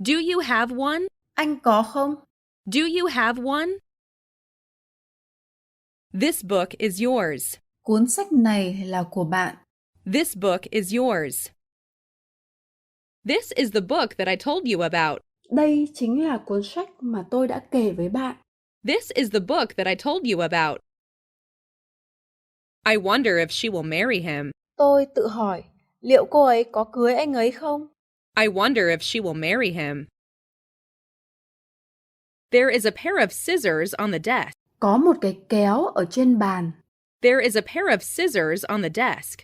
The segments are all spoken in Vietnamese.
Do you have one? Anh có không? Do you have one? This book is yours. Cuốn sách này là của bạn. This book is yours. This is the book that I told you about. Đây chính là cuốn sách mà tôi đã kể với bạn. This is the book that I told you about. I wonder if she will marry him. Tôi tự hỏi, liệu cô ấy có cưới anh ấy không? I wonder if she will marry him. There is a pair of scissors on the desk. Có một cái kéo ở trên bàn. There is a pair of scissors on the desk.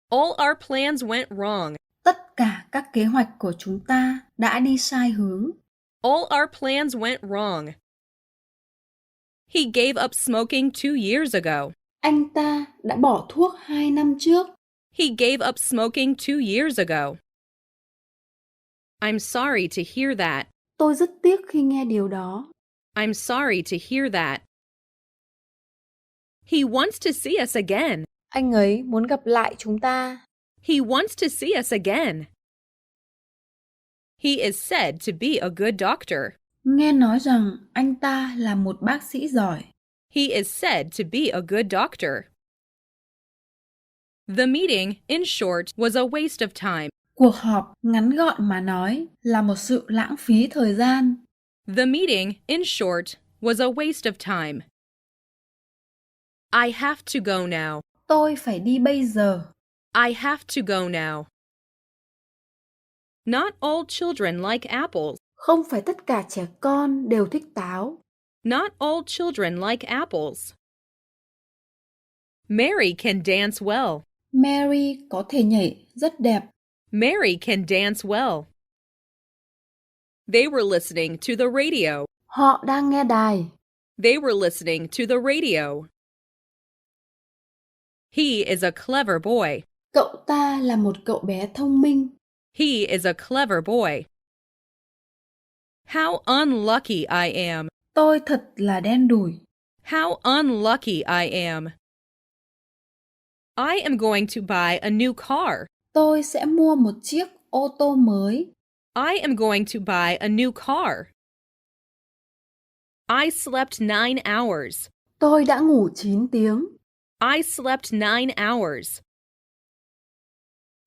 All our plans went wrong. Tất cả các kế hoạch của chúng ta đã đi sai hướng. All our plans went wrong. He gave up smoking 2 years ago. Anh ta đã bỏ thuốc 2 năm trước. He gave up smoking 2 years ago. I'm sorry to hear that. Tôi rất tiếc khi nghe điều đó. I'm sorry to hear that. He wants to see us again. Anh ấy muốn gặp lại chúng ta. He wants to see us again. He is said to be a good doctor. Nghe nói rằng anh ta là một bác sĩ giỏi. He is said to be a good doctor. The meeting, in short, was a waste of time. Cuộc họp, ngắn gọn mà nói, là một sự lãng phí thời gian. The meeting, in short, was a waste of time. I have to go now. Tôi phải đi bây giờ. I have to go now. Not all children like apples. Không phải tất cả trẻ con đều thích táo. Not all children like apples. Mary can dance well. Mary có thể nhảy rất đẹp. Mary can dance well. They were listening to the radio. Họ đang nghe đài. They were listening to the radio. He is a clever boy. Cậu ta là một cậu bé thông minh. He is a clever boy. How unlucky I am. Tôi thật là đen đủi. How unlucky I am. I am going to buy a new car. Tôi sẽ mua một chiếc ô tô mới. I am going to buy a new car. I slept 9 hours. Tôi đã ngủ 9 tiếng. I slept 9 hours.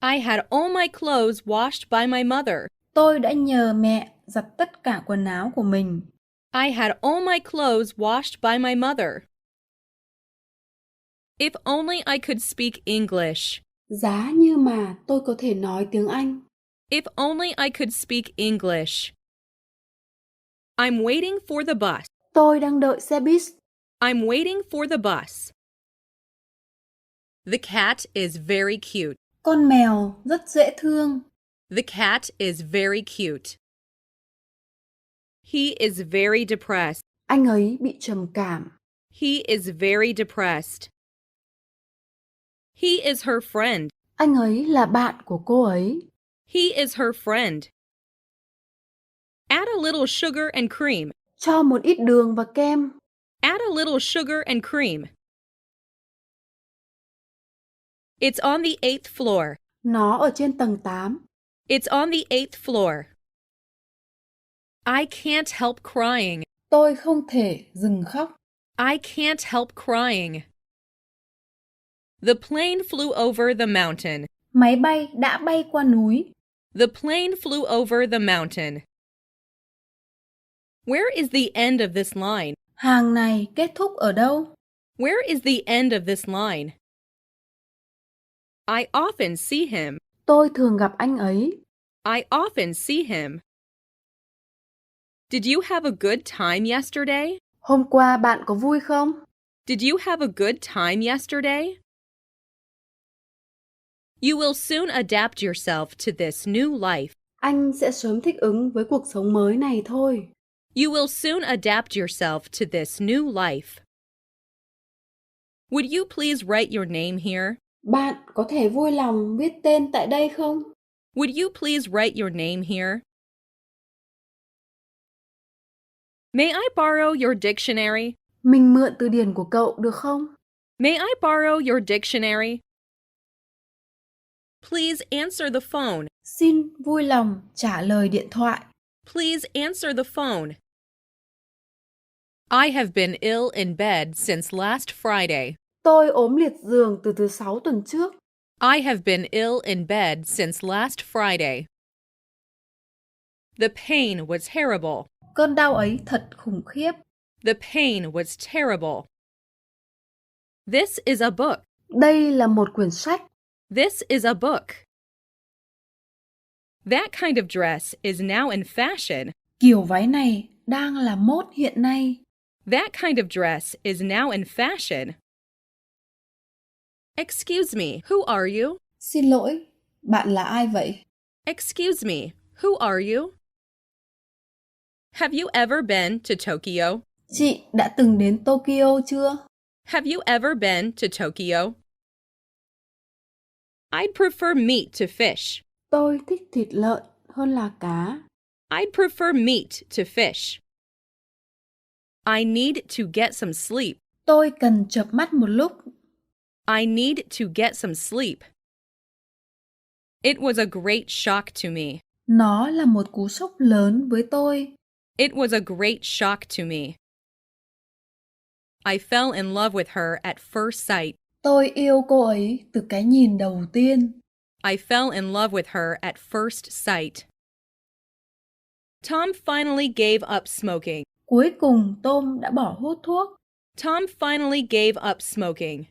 I had all my clothes washed by my mother. Tôi đã nhờ mẹ giặt tất cả quần áo của mình. I had all my clothes washed by my mother. If only I could speak English. Giá như mà tôi có thể nói tiếng Anh. If only I could speak English. I'm waiting for the bus. Tôi đang đợi xe buýt. I'm waiting for the bus. The cat is very cute. Con mèo rất dễ thương. The cat is very cute. He is very depressed. Anh ấy bị trầm cảm. He is very depressed. He is her friend. Anh ấy là bạn của cô ấy. He is her friend. Add a little sugar and cream. Cho một ít đường và kem. Add a little sugar and cream. It's on the 8th floor. Nó ở trên tầng 8. It's on the 8th floor. I can't help crying. Tôi không thể dừng khóc. I can't help crying. The plane flew over the mountain. Máy bay đã bay qua núi. The plane flew over the mountain. Where is the end of this line? Hàng này kết thúc ở đâu? Where is the end of this line? I often see him. Tôi thường gặp anh ấy. I often see him. Did you have a good time yesterday? Hôm qua bạn có vui không? Did you have a good time yesterday? You will soon adapt yourself to this new life. Anh sẽ sớm thích ứng với cuộc sống mới này thôi. You will soon adapt yourself to this new life. Would you please write your name here? Bạn có thể vui lòng viết tên tại đây không? Would you please write your name here? May I borrow your dictionary? Mình mượn từ điển của cậu được không? May I borrow your dictionary? Please answer the phone. Xin vui lòng trả lời điện thoại. Please answer the phone. I have been ill in bed since last Friday. Tôi ốm liệt giường từ thứ Sáu tuần trước. I have been ill in bed since last Friday. The pain was terrible. Cơn đau ấy thật khủng khiếp. The pain was terrible. This is a book. Đây là một quyển sách. This is a book. That kind of dress is now in fashion. Kiểu váy này đang là mốt hiện nay. That kind of dress is now in fashion. Excuse me, who are you? Xin lỗi, bạn là ai vậy? Excuse me, who are you? Have you ever been to Tokyo? Chị đã từng đến Tokyo chưa? Have you ever been to Tokyo? I'd prefer meat to fish. Tôi thích thịt lợn hơn là cá. I'd prefer meat to fish. I need to get some sleep. Tôi cần chợp mắt một lúc. I need to get some sleep. It was a great shock to me. Nó là một cú sốc lớn với tôi. It was a great shock to me. I fell in love with her at first sight. Tôi yêu cô ấy từ cái nhìn đầu tiên. I fell in love with her at first sight. Tom finally gave up smoking. Cuối cùng Tom đã bỏ hút thuốc. Tom finally gave up smoking.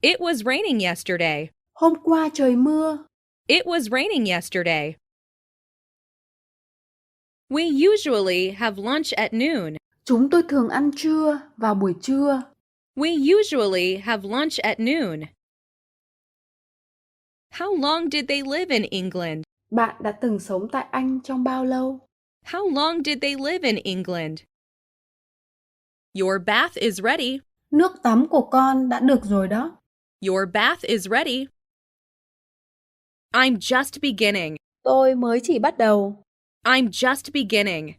It was raining yesterday. Hôm qua trời mưa. It was raining yesterday. We usually have lunch at noon. Chúng tôi thường ăn trưa vào buổi trưa. We usually have lunch at noon. How long did they live in England? Bạn đã từng sống tại Anh trong bao lâu? How long did they live in England? Your bath is ready. Nước tắm của con đã được rồi đó. Your bath is ready. I'm just beginning. Tôi mới chỉ bắt đầu. I'm just beginning.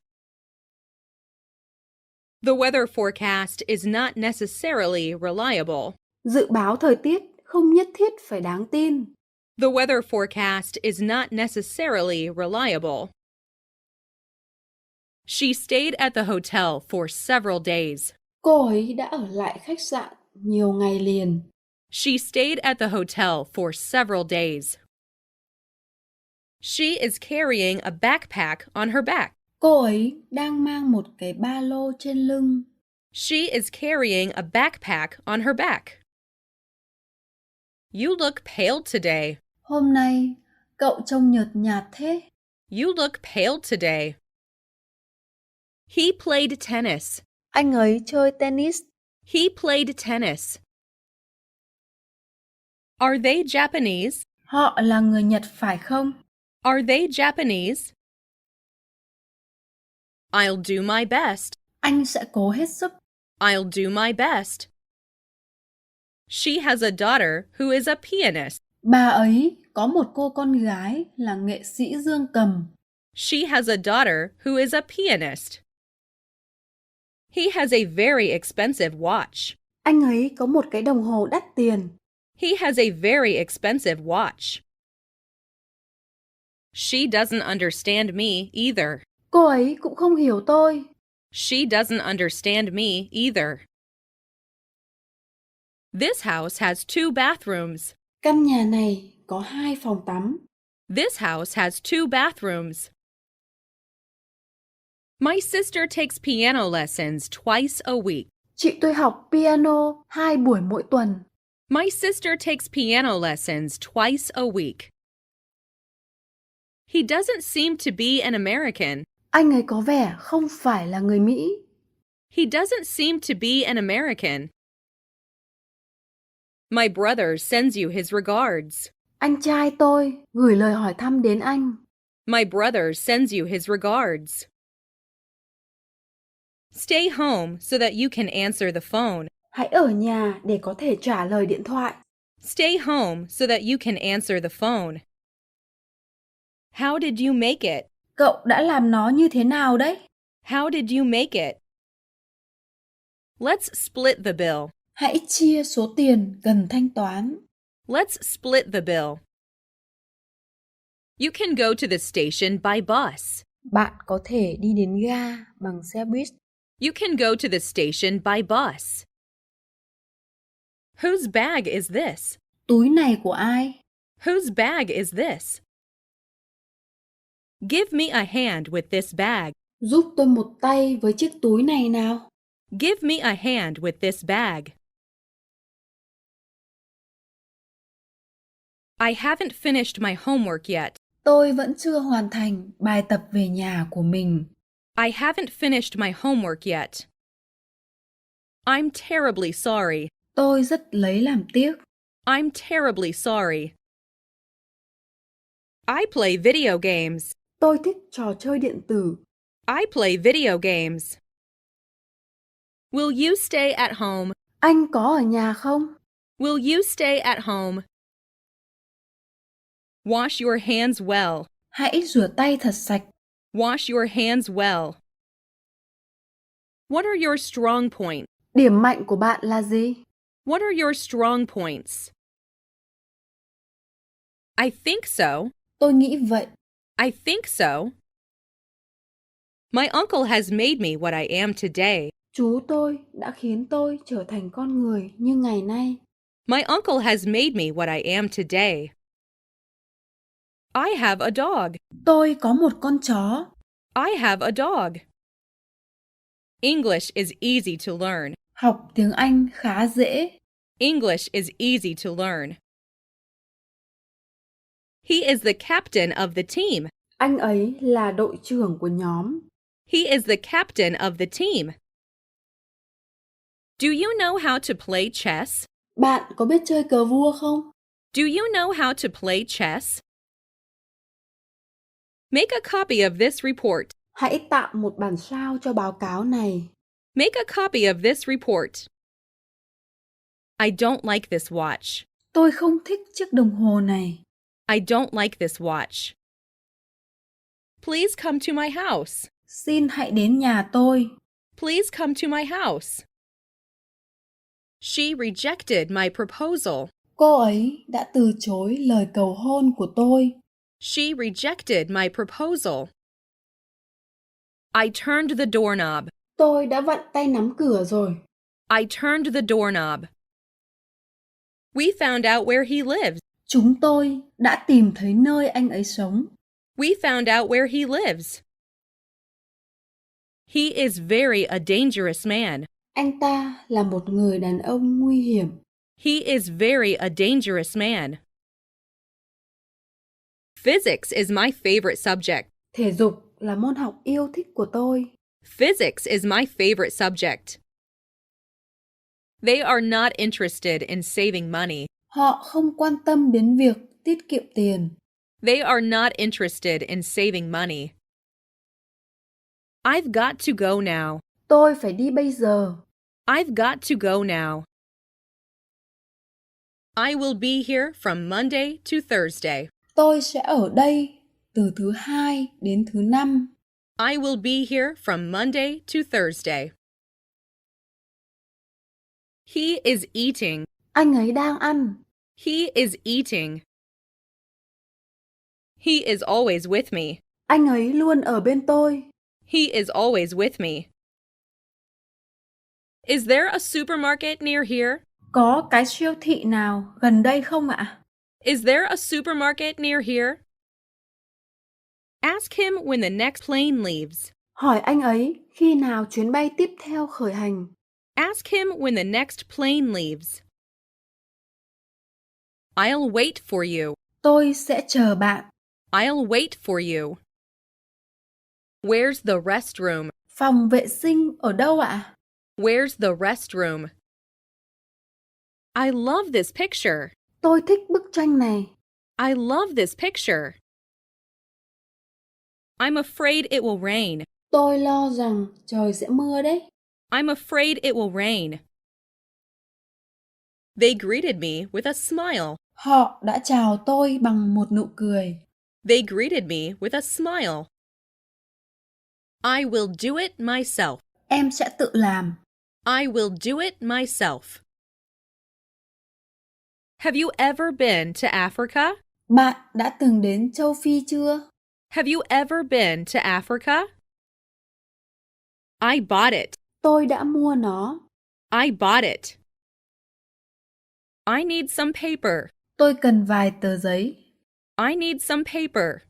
The weather forecast is not necessarily reliable. Dự báo thời tiết không nhất thiết phải đáng tin. The weather forecast is not necessarily reliable. She stayed at the hotel for several days. Cô ấy đã ở lại khách sạn nhiều ngày liền. She stayed at the hotel for several days. She is carrying a backpack on her back. Cô ấy đang mang một cái ba lô trên lưng. She is carrying a backpack on her back. You look pale today. Hôm nay, cậu trông nhợt nhạt thế. You look pale today. He played tennis. Anh ấy chơi tennis. He played tennis. Are they Japanese? Họ là người Nhật phải không? Are they Japanese? I'll do my best. Anh sẽ cố hết sức. I'll do my best. She has a daughter who is a pianist. Bà ấy có một cô con gái là nghệ sĩ dương cầm. She has a daughter who is a pianist. He has a very expensive watch. Anh ấy có một cái đồng hồ đắt tiền. He has a very expensive watch. She doesn't understand me either. Cô ấy cũng không hiểu tôi. She doesn't understand me either. This house has 2 bathrooms. Căn nhà này có 2 phòng tắm. This house has 2 bathrooms. My sister takes piano lessons twice a week. Chị tôi học piano 2 buổi mỗi tuần. My sister takes piano lessons twice a week. He doesn't seem to be an American. Anh ấy có vẻ không phải là người Mỹ. He doesn't seem to be an American. My brother sends you his regards. Anh trai tôi gửi lời hỏi thăm đến anh. My brother sends you his regards. Stay home so that you can answer the phone. Hãy ở nhà để có thể trả lời điện thoại. Stay home so that you can answer the phone. How did you make it? Cậu đã làm nó như thế nào đấy? How did you make it? Let's split the bill. Hãy chia số tiền cần thanh toán. Let's split the bill. You can go to the station by bus. Bạn có thể đi đến ga bằng xe buýt. You can go to the station by bus. Whose bag is this? Túi này của ai? Whose bag is this? Give me a hand with this bag. Giúp tôi một tay với chiếc túi này nào. Give me a hand with this bag. I haven't finished my homework yet. Tôi vẫn chưa hoàn thành bài tập về nhà của mình. I haven't finished my homework yet. I'm terribly sorry. Tôi rất lấy làm tiếc. I'm terribly sorry. I play video games. Tôi thích trò chơi điện tử. I play video games. Will you stay at home? Anh có ở nhà không? Will you stay at home? Wash your hands well. Hãy rửa tay thật sạch. Wash your hands well. What are your strong points? Điểm mạnh của bạn là gì? What are your strong points? I think so. Tôi nghĩ vậy. I think so. My uncle has made me what I am today. Chú tôi đã khiến tôi trở thành con người như ngày nay. My uncle has made me what I am today. I have a dog. Tôi có một con chó. I have a dog. English is easy to learn. Học tiếng Anh khá dễ. English is easy to learn. He is the captain of the team. Anh ấy là đội trưởng của nhóm. He is the captain of the team. Do you know how to play chess? Bạn có biết chơi cờ vua không? Do you know how to play chess? Make a copy of this report. Hãy tạo một bản sao cho báo cáo này. Make a copy of this report. I don't like this watch. Tôi không thích chiếc đồng hồ này. I don't like this watch. Please come to my house. Xin hãy đến nhà tôi. Please come to my house. She rejected my proposal. Cô ấy đã từ chối lời cầu hôn của tôi. She rejected my proposal. I turned the doorknob. Tôi đã vặn tay nắm cửa rồi. I turned the doorknob. We found out where he lives. Chúng tôi đã tìm thấy nơi anh ấy sống. We found out where he lives. He is very a dangerous man. Anh ta là một người đàn ông nguy hiểm. He is very a dangerous man. Physics is my favorite subject. Thể dục là môn học yêu thích của tôi. Physics is my favorite subject. They are not interested in saving money. Họ không quan tâm đến việc tiết kiệm tiền. They are not interested in saving money. I've got to go now. Tôi phải đi bây giờ. I've got to go now. I will be here from Monday to Thursday. Tôi sẽ ở đây từ thứ Hai đến thứ Năm. I will be here from Monday to Thursday. He is eating. Anh ấy đang ăn. He is eating. He is always with me. Anh ấy luôn ở bên tôi. He is always with me. Is there a supermarket near here? Có cái siêu thị nào gần đây không ạ? Is there a supermarket near here? Ask him when the next plane leaves. Hỏi anh ấy khi nào chuyến bay tiếp theo khởi hành. Ask him when the next plane leaves. I'll wait for you. Tôi sẽ chờ bạn. I'll wait for you. Where's the restroom? Phòng vệ sinh ở đâu ạ? Where's the restroom? I love this picture. Tôi thích bức tranh này. I love this picture. I'm afraid it will rain. Tôi lo rằng trời sẽ mưa đấy. I'm afraid it will rain. They greeted me with a smile. Họ đã chào tôi bằng một nụ cười. They greeted me with a smile. I will do it myself. Em sẽ tự làm. I will do it myself. Have you ever been to Africa? Bạn đã từng đến châu Phi chưa? Have you ever been to Africa? I bought it. Tôi đã mua nó. I bought it. I need some paper. Tôi cần vài tờ giấy. I need some paper.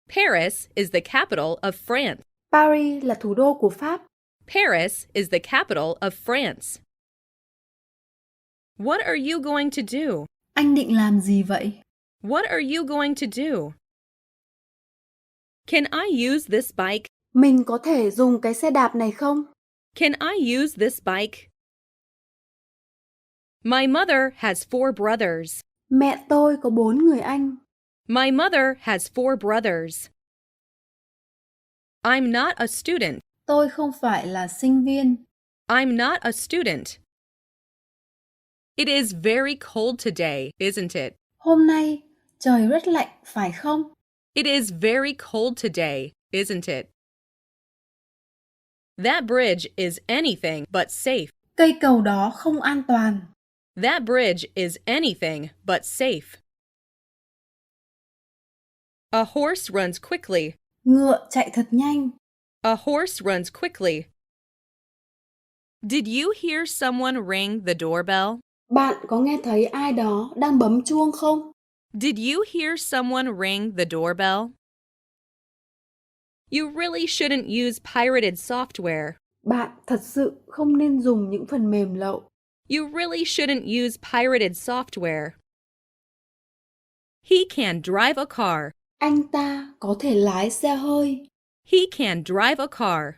Paris is the capital of France. Paris là thủ đô của Pháp. Paris is the capital of France. What are you going to do? Anh định làm gì vậy? What are you going to do? Can I use this bike? Mình có thể dùng cái xe đạp này không? Can I use this bike? My mother has 4 brothers. Mẹ tôi có 4 người anh. My mother has 4 brothers. I'm not a student. Tôi không phải là sinh viên. I'm not a student. It is very cold today, isn't it? Hôm nay trời rất lạnh, phải không? It is very cold today, isn't it? That bridge is anything but safe. Cây cầu đó không an toàn. That bridge is anything but safe. A horse runs quickly. Ngựa chạy thật nhanh. A horse runs quickly. Did you hear someone ring the doorbell? Bạn có nghe thấy ai đó đang bấm chuông không? Did you hear someone ring the doorbell? You really shouldn't use pirated software. Bạn thật sự không nên dùng những phần mềm lậu. You really shouldn't use pirated software. He can drive a car. Anh ta có thể lái xe hơi. He can drive a car.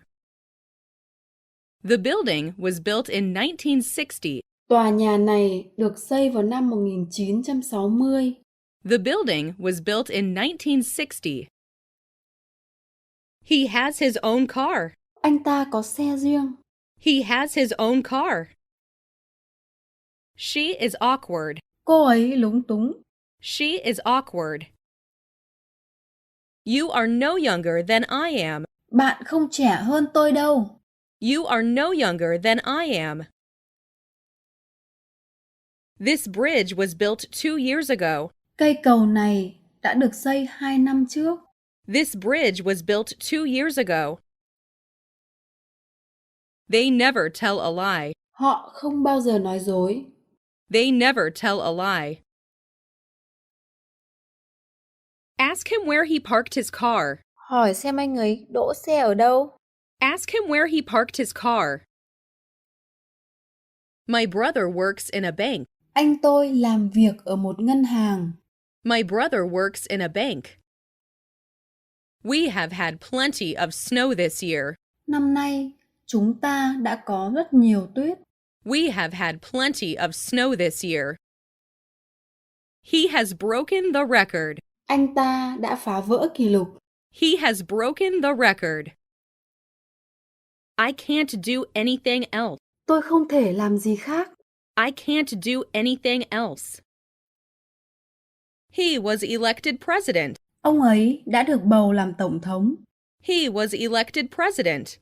The building was built in 1960. Tòa nhà này được xây vào năm 1960. The building was built in 1960. He has his own car. Anh ta có xe riêng. He has his own car. She is awkward. Cô ấy lúng túng. She is awkward. You are no younger than I am. Bạn không trẻ hơn tôi đâu. You are no younger than I am. This bridge was built 2 years ago. Cây cầu này đã được xây 2 năm trước. This bridge was built 2 years ago. They never tell a lie. Họ không bao giờ nói dối. They never tell a lie. Ask him where he parked his car. Hỏi xem anh ấy đỗ xe ở đâu. Ask him where he parked his car. My brother works in a bank. Anh tôi làm việc ở một ngân hàng. My brother works in a bank. We have had plenty of snow this year. Năm nay, chúng ta đã có rất nhiều tuyết. We have had plenty of snow this year. He has broken the record. Anh ta đã phá vỡ kỷ lục. He has broken the record. I can't do anything else. Tôi không thể làm gì khác. I can't do anything else. He was elected president. Ông ấy đã được bầu làm tổng thống. He was elected president.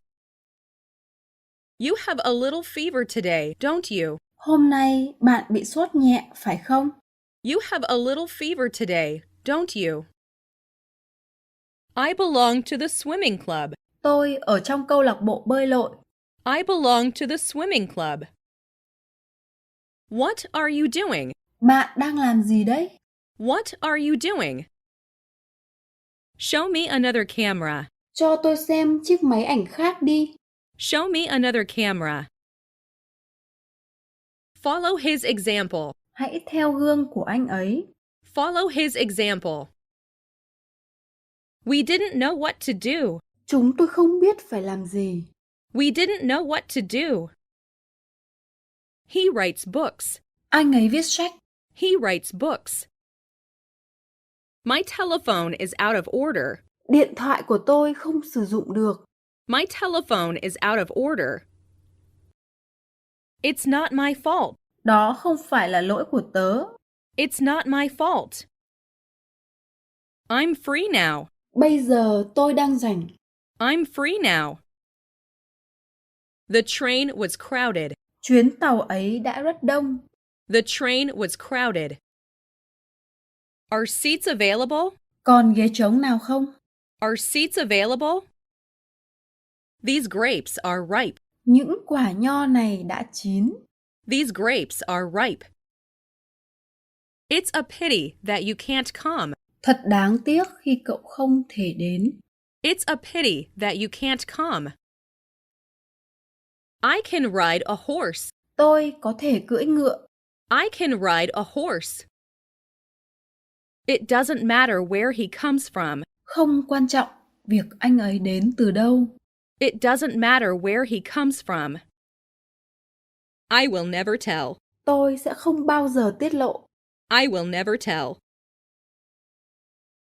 You have a little fever today, don't you? Hôm nay bạn bị sốt nhẹ, phải không? You have a little fever today, don't you? I belong to the swimming club. Tôi ở trong câu lạc bộ bơi lội. I belong to the swimming club. What are you doing? Bạn đang làm gì đấy? What are you doing? Show me another camera. Cho tôi xem chiếc máy ảnh khác đi. Show me another camera. Follow his example. Hãy theo gương của anh ấy. Follow his example. We didn't know what to do. Chúng tôi không biết phải làm gì. We didn't know what to do. He writes books. Anh ấy viết sách. He writes books. My telephone is out of order. Điện thoại của tôi không sử dụng được. My telephone is out of order. It's not my fault. Đó không phải là lỗi của tớ. It's not my fault. I'm free now. Bây giờ tôi đang rảnh. I'm free now. The train was crowded. Chuyến tàu ấy đã rất đông. The train was crowded. Are seats available? Còn ghế trống nào không? Are seats available? These grapes are ripe. Những quả nho này đã chín. These grapes are ripe. It's a pity that you can't come. Thật đáng tiếc khi cậu không thể đến. It's a pity that you can't come. I can ride a horse. Tôi có thể cưỡi ngựa. I can ride a horse. It doesn't matter where he comes from. Không quan trọng việc anh ấy đến từ đâu. It doesn't matter where he comes from. I will never tell. Tôi sẽ không bao giờ tiết lộ. I will never tell.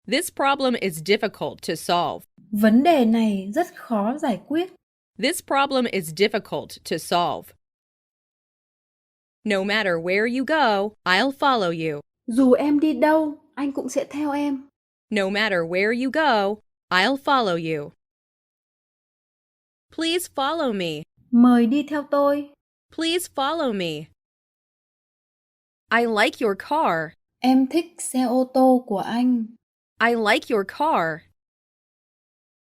This problem is difficult to solve. Vấn đề này rất khó giải quyết. This problem is difficult to solve. No matter where you go, I'll follow you. Dù em đi đâu, anh cũng sẽ theo em. No matter where you go, I'll follow you. Please follow me. Mời đi theo tôi. Please follow me. I like your car. Em thích xe ô tô của anh. I like your car.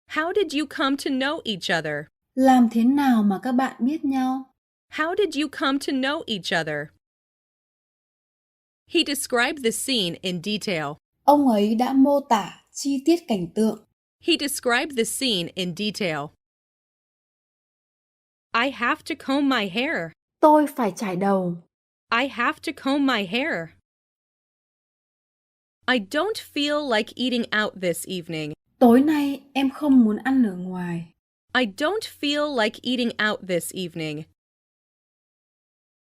How did you come to know each other? Làm thế nào mà các bạn biết nhau? How did you come to know each other? He described the scene in detail. Ông ấy đã mô tả chi tiết cảnh tượng. He described the scene in detail. I have to comb my hair. Tôi phải chải đầu. I have to comb my hair. I don't feel like eating out this evening. Tối nay em không muốn ăn ở ngoài. I don't feel like eating out this evening.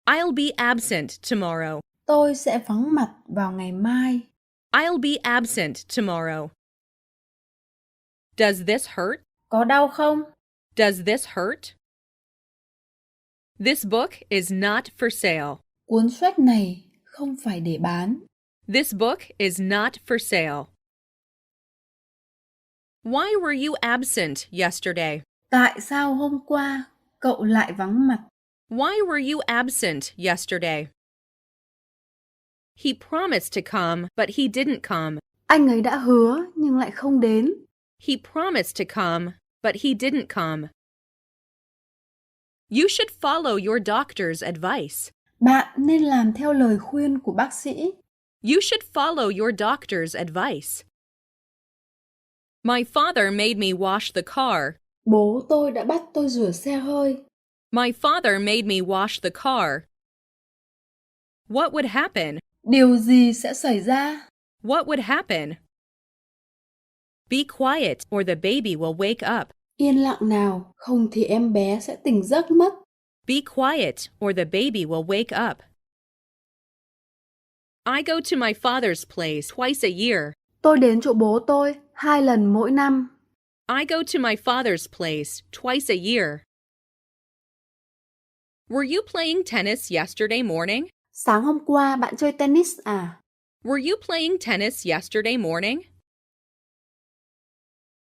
I'll be absent tomorrow. Tôi sẽ vắng mặt vào ngày mai. I'll be absent tomorrow. Does this hurt? Có đau không? Does this hurt? This book is not for sale. Cuốn sách này không phải để bán. This book is not for sale. Why were you absent yesterday? Tại sao hôm qua cậu lại vắng mặt? Why were you absent yesterday? He promised to come, but he didn't come. Anh ấy đã hứa nhưng lại không đến. He promised to come, but he didn't come. You should follow your doctor's advice. Bạn nên làm theo lời khuyên của bác sĩ. You should follow your doctor's advice. My father made me wash the car. Bố tôi đã bắt tôi rửa xe hơi. My father made me wash the car. What would happen? Điều gì sẽ xảy ra? What would happen? Be quiet or the baby will wake up. Yên lặng nào, không thì em bé sẽ tỉnh giấc mất. Be quiet or the baby will wake up. I go to my father's place twice a year. Tôi đến chỗ bố tôi 2 lần mỗi năm. I go to my father's place twice a year. Were you playing tennis yesterday morning? Sáng hôm qua bạn chơi tennis à? Were you playing tennis yesterday morning?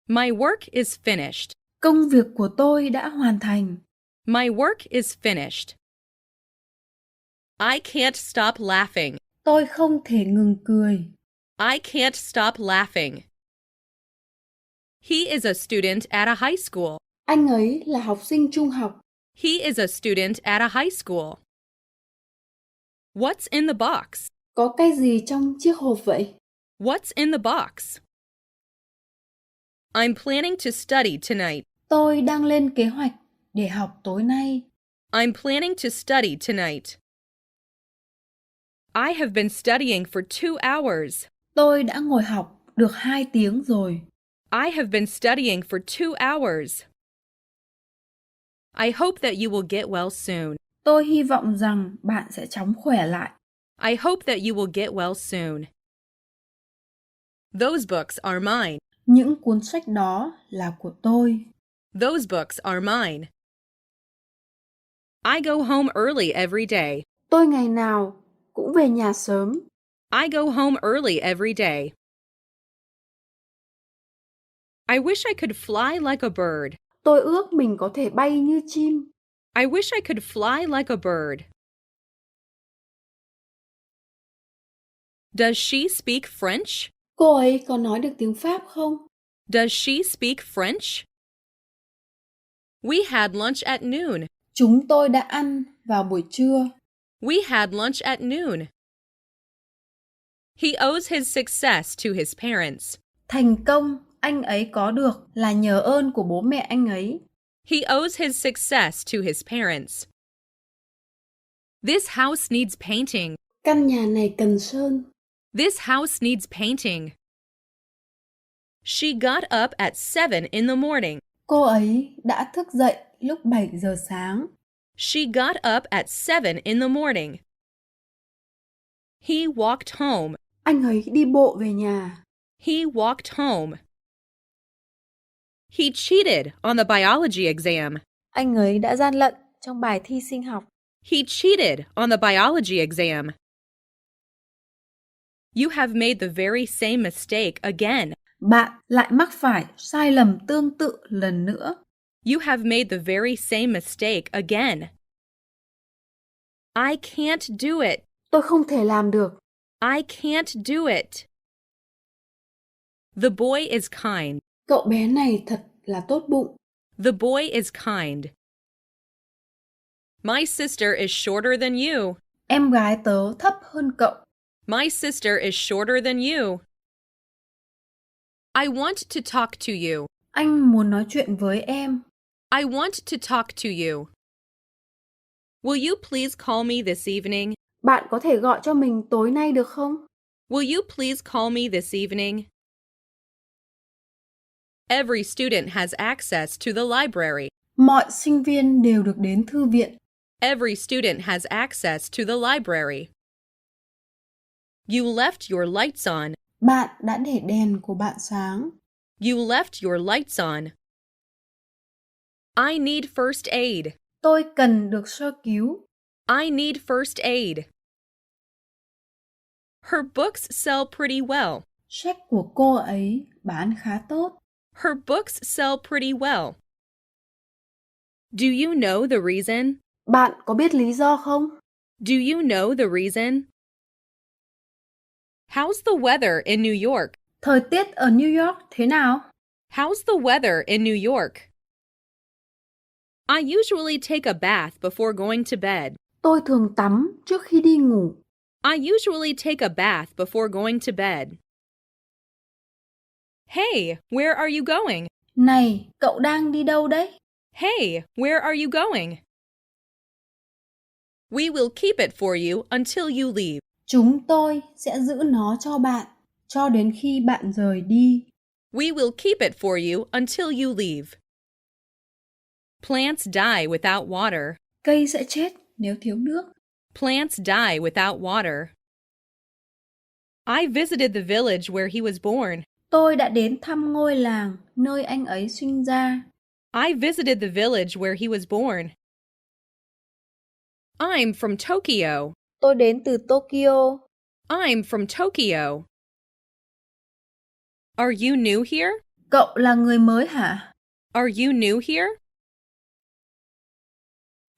My work is finished. Công việc của tôi đã hoàn thành. My work is finished. I can't stop laughing. Tôi không thể ngừng cười. I can't stop laughing. He is a student at a high school. Anh ấy là học sinh trung học. He is a student at a high school. What's in the box? Có cái gì trong chiếc hộp vậy? What's in the box? I'm planning to study tonight. Tôi đang lên kế hoạch để học tối nay. I'm planning to study tonight. I have been studying for 2 hours. Tôi đã ngồi học được 2 tiếng rồi. I have been studying for 2 hours. I hope that you will get well soon. Tôi hy vọng rằng bạn sẽ chóng khỏe lại. I hope that you will get well soon. Those books are mine. Những cuốn sách đó là của tôi. Those books are mine. I go home early every day. Tôi ngày nào cũng về nhà sớm. I go home early every day. I wish I could fly like a bird. Tôi ước mình có thể bay như chim. I wish I could fly like a bird. Does she speak French? Cô ấy có nói được tiếng Pháp không? Does she speak French? We had lunch at noon. Chúng tôi đã ăn vào buổi trưa. We had lunch at noon. He owes his success to his parents. Thành công anh ấy có được là nhờ ơn của bố mẹ anh ấy. He owes his success to his parents. This house needs painting. Căn nhà này cần sơn. This house needs painting. She got up at 7 in the morning. Cô ấy đã thức dậy lúc 7 giờ sáng. She got up at 7 in the morning. He walked home. Anh ấy đi bộ về nhà. He walked home. He cheated on the biology exam. Anh ấy đã gian lận trong bài thi sinh học. He cheated on the biology exam. You have made the very same mistake again. Bạn lại mắc phải sai lầm tương tự lần nữa. You have made the very same mistake again. I can't do it. Tôi không thể làm được. I can't do it. The boy is kind. Cậu bé này thật là tốt bụng. The boy is kind. My sister is shorter than you. Em gái tớ thấp hơn cậu. My sister is shorter than you. I want to talk to you. Anh muốn nói chuyện với em. I want to talk to you. Will you please call me this evening? Bạn có thể gọi cho mình tối nay được không? Will you please call me this evening? Every student has access to the library. Mọi sinh viên đều được đến thư viện. Every student has access to the library. You left your lights on. Bạn đã để đèn của bạn sáng. You left your lights on. I need first aid. Tôi cần được sơ cứu. I need first aid. Her books sell pretty well. Sách của cô ấy bán khá tốt. Her books sell pretty well. Do you know the reason? Bạn có biết lý do không? Do you know the reason? How's the weather in New York? Thời tiết ở New York thế nào? How's the weather in New York? I usually take a bath before going to bed. Tôi thường tắm trước khi đi ngủ. I usually take a bath before going to bed. Hey, where are you going? Này, cậu đang đi đâu đấy? Hey, where are you going? We will keep it for you until you leave. Chúng tôi sẽ giữ nó cho bạn cho đến khi bạn rời đi. We will keep it for you until you leave. Plants die without water. Cây sẽ chết nếu thiếu nước. Plants die without water. I visited the village where he was born. Tôi đã đến thăm ngôi làng nơi anh ấy sinh ra. I visited the village where he was born. I'm from Tokyo. Tôi đến từ Tokyo. I'm from Tokyo. Are you new here? Cậu là người mới hả? Are you new here?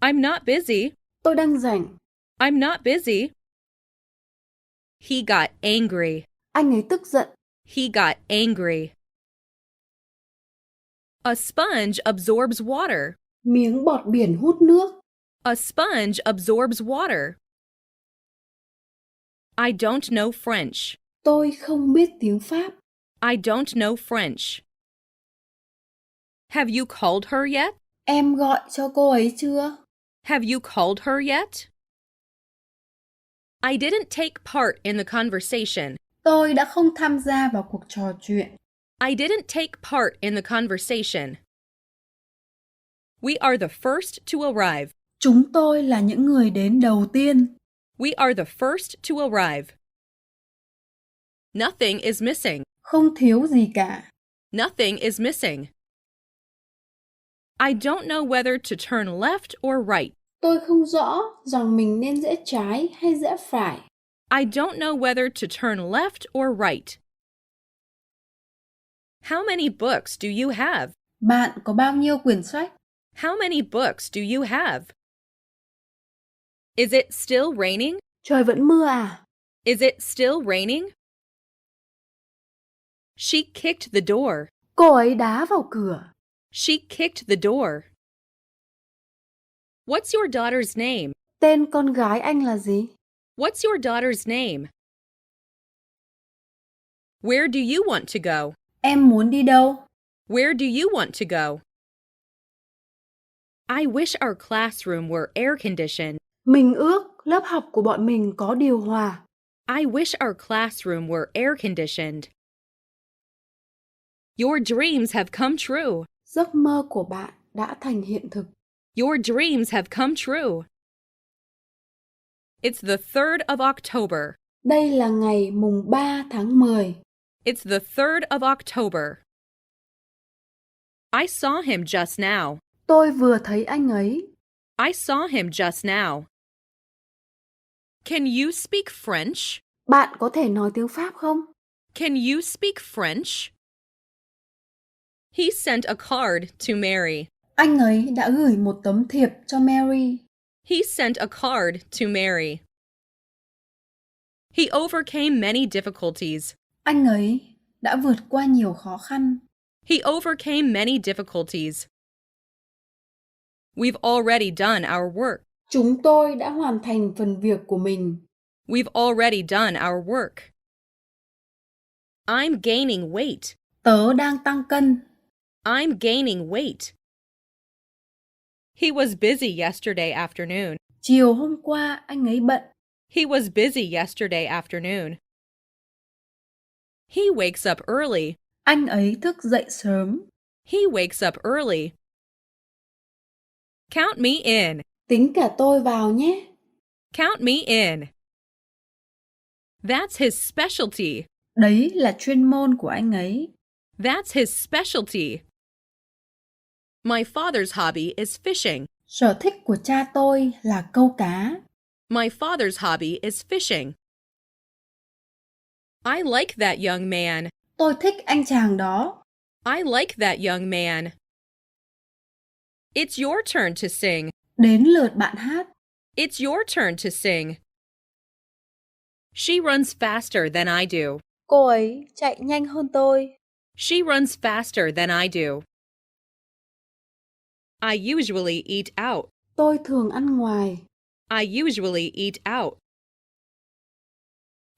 I'm not busy. Tôi đang rảnh. I'm not busy. He got angry. Anh ấy tức giận. He got angry. A sponge absorbs water. Miếng bọt biển hút nước. A sponge absorbs water. I don't know French. Tôi không biết tiếng Pháp. I don't know French. Have you called her yet? Em gọi cho cô ấy chưa? Have you called her yet? I didn't take part in the conversation. Tôi đã không tham gia vào cuộc trò chuyện. I didn't take part in the conversation. We are the first to arrive. Chúng tôi là những người đến đầu tiên. We are the first to arrive. Nothing is missing. Không thiếu gì cả. Nothing is missing. I don't know whether to turn left or right. Tôi không rõ rằng mình nên rẽ trái hay rẽ phải. I don't know whether to turn left or right. How many books do you have? Bạn có bao nhiêu quyển sách? How many books do you have? Is it still raining? Trời vẫn mưa à? Is it still raining? She kicked the door. Cô ấy đá vào cửa. She kicked the door. What's your daughter's name? Tên con gái anh là gì? What's your daughter's name? Where do you want to go? Em muốn đi đâu? Where do you want to go? I wish our classroom were air-conditioned. Mình ước lớp học của bọn mình có điều hòa. I wish our classroom were air-conditioned. Your dreams have come true. Giấc mơ của bạn đã thành hiện thực. Your dreams have come true. It's the 3rd of October. Đây là ngày mùng 3 tháng 10. It's the 3rd of October. I saw him just now. Tôi vừa thấy anh ấy. I saw him just now. Can you speak French? Bạn có thể nói tiếng Pháp không? Can you speak French? He sent a card to Mary. Anh ấy đã gửi một tấm thiệp cho Mary. He sent a card to Mary. He overcame many difficulties. Anh ấy đã vượt qua nhiều khó khăn. He overcame many difficulties. We've already done our work. Chúng tôi đã hoàn thành phần việc của mình. We've already done our work. I'm gaining weight. Tớ đang tăng cân. I'm gaining weight. He was busy yesterday afternoon. Chiều hôm qua anh ấy bận. He was busy yesterday afternoon. He wakes up early. Anh ấy thức dậy sớm. He wakes up early. Count me in. Tính cả tôi vào nhé. Count me in. That's his specialty. Đấy là chuyên môn của anh ấy. That's his specialty. My father's hobby is fishing. Sở thích của cha tôi là câu cá. My father's hobby is fishing. I like that young man. Tôi thích anh chàng đó. I like that young man. It's your turn to sing. Đến lượt bạn hát. It's your turn to sing. She runs faster than I do. Cô ấy chạy nhanh hơn tôi. She runs faster than I do. I usually eat out. Tôi thường ăn ngoài. I usually eat out.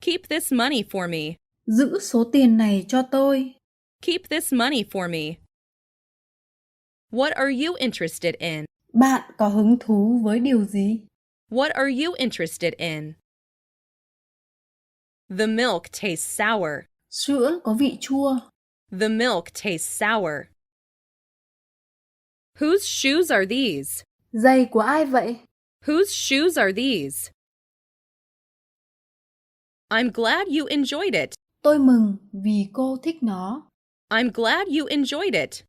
Keep this money for me. Giữ số tiền này cho tôi. Keep this money for me. What are you interested in? Bạn có hứng thú với điều gì? What are you interested in? The milk tastes sour. Sữa có vị chua. The milk tastes sour. Whose shoes are these? Giày của ai vậy? Whose shoes are these? I'm glad you enjoyed it. Tôi mừng vì cô thích nó. I'm glad you enjoyed it.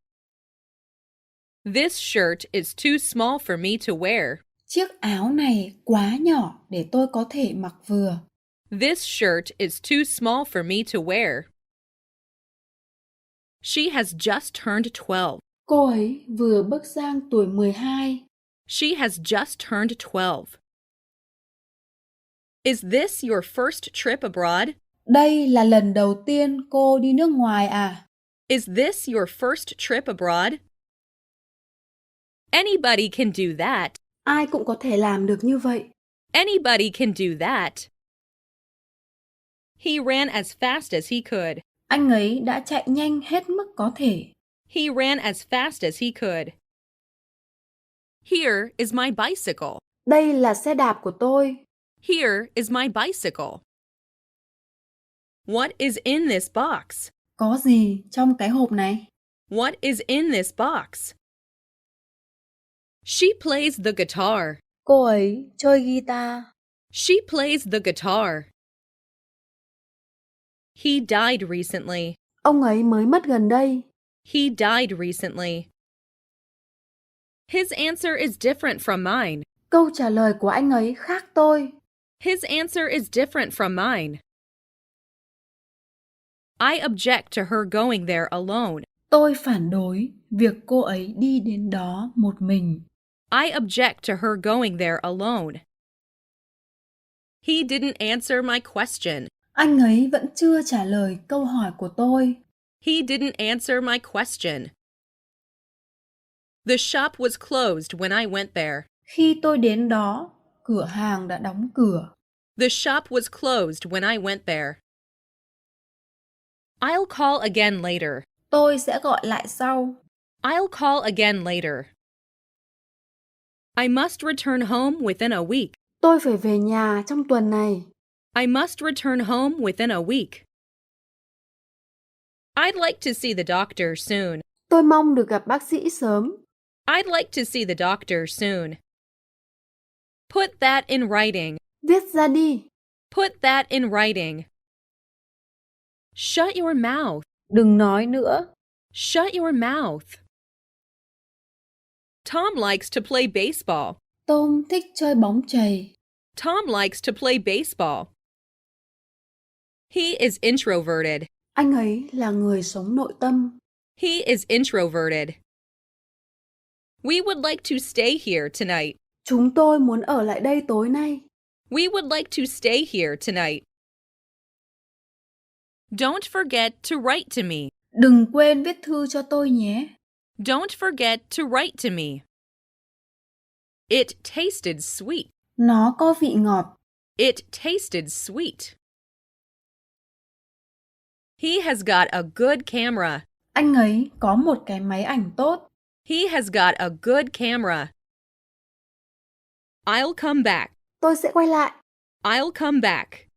This shirt is too small for me to wear. Chiếc áo này quá nhỏ để tôi có thể mặc vừa. This shirt is too small for me to wear. She has just turned 12. Cô ấy vừa bước sang tuổi 12. She has just turned 12. Is this your first trip abroad? Đây là lần đầu tiên cô đi nước ngoài à? Is this your first trip abroad? Anybody can do that. Ai cũng có thể làm được như vậy. Anybody can do that. He ran as fast as he could. Anh ấy đã chạy nhanh hết mức có thể. He ran as fast as he could. Here is my bicycle. Đây là xe đạp của tôi. Here is my bicycle. What is in this box? Có gì trong cái hộp này? What is in this box? She plays the guitar. Cô ấy chơi guitar. She plays the guitar. He died recently. Ông ấy mới mất gần đây. He died recently. His answer is different from mine. Câu trả lời của anh ấy khác tôi. His answer is different from mine. I object to her going there alone. Tôi phản đối việc cô ấy đi đến đó một mình. I object to her going there alone. He didn't answer my question. Anh ấy vẫn chưa trả lời câu hỏi của tôi. He didn't answer my question. The shop was closed when I went there. Khi tôi đến đó, cửa hàng đã đóng cửa. The shop was closed when I went there. I'll call again later. Tôi sẽ gọi lại sau. I'll call again later. I must return home within a week. Tôi phải về nhà trong tuần này. I must return home within a week. I'd like to see the doctor soon. Tôi mong được gặp bác sĩ sớm. I'd like to see the doctor soon. Put that in writing. Viết ra đi. Put that in writing. Shut your mouth. Đừng nói nữa. Shut your mouth. Tom likes to play baseball. Tom thích chơi bóng chày. Tom likes to play baseball. He is introverted. Anh ấy là người sống nội tâm. He is introverted. We would like to stay here tonight. Chúng tôi muốn ở lại đây tối nay. We would like to stay here tonight. Don't forget to write to me. Đừng quên viết thư cho tôi nhé. Don't forget to write to me. It tasted sweet. Nó có vị ngọt. It tasted sweet. He has got a good camera. Anh ấy có một cái máy ảnh tốt. He has got a good camera. I'll come back. Tôi sẽ quay lại. I'll come back.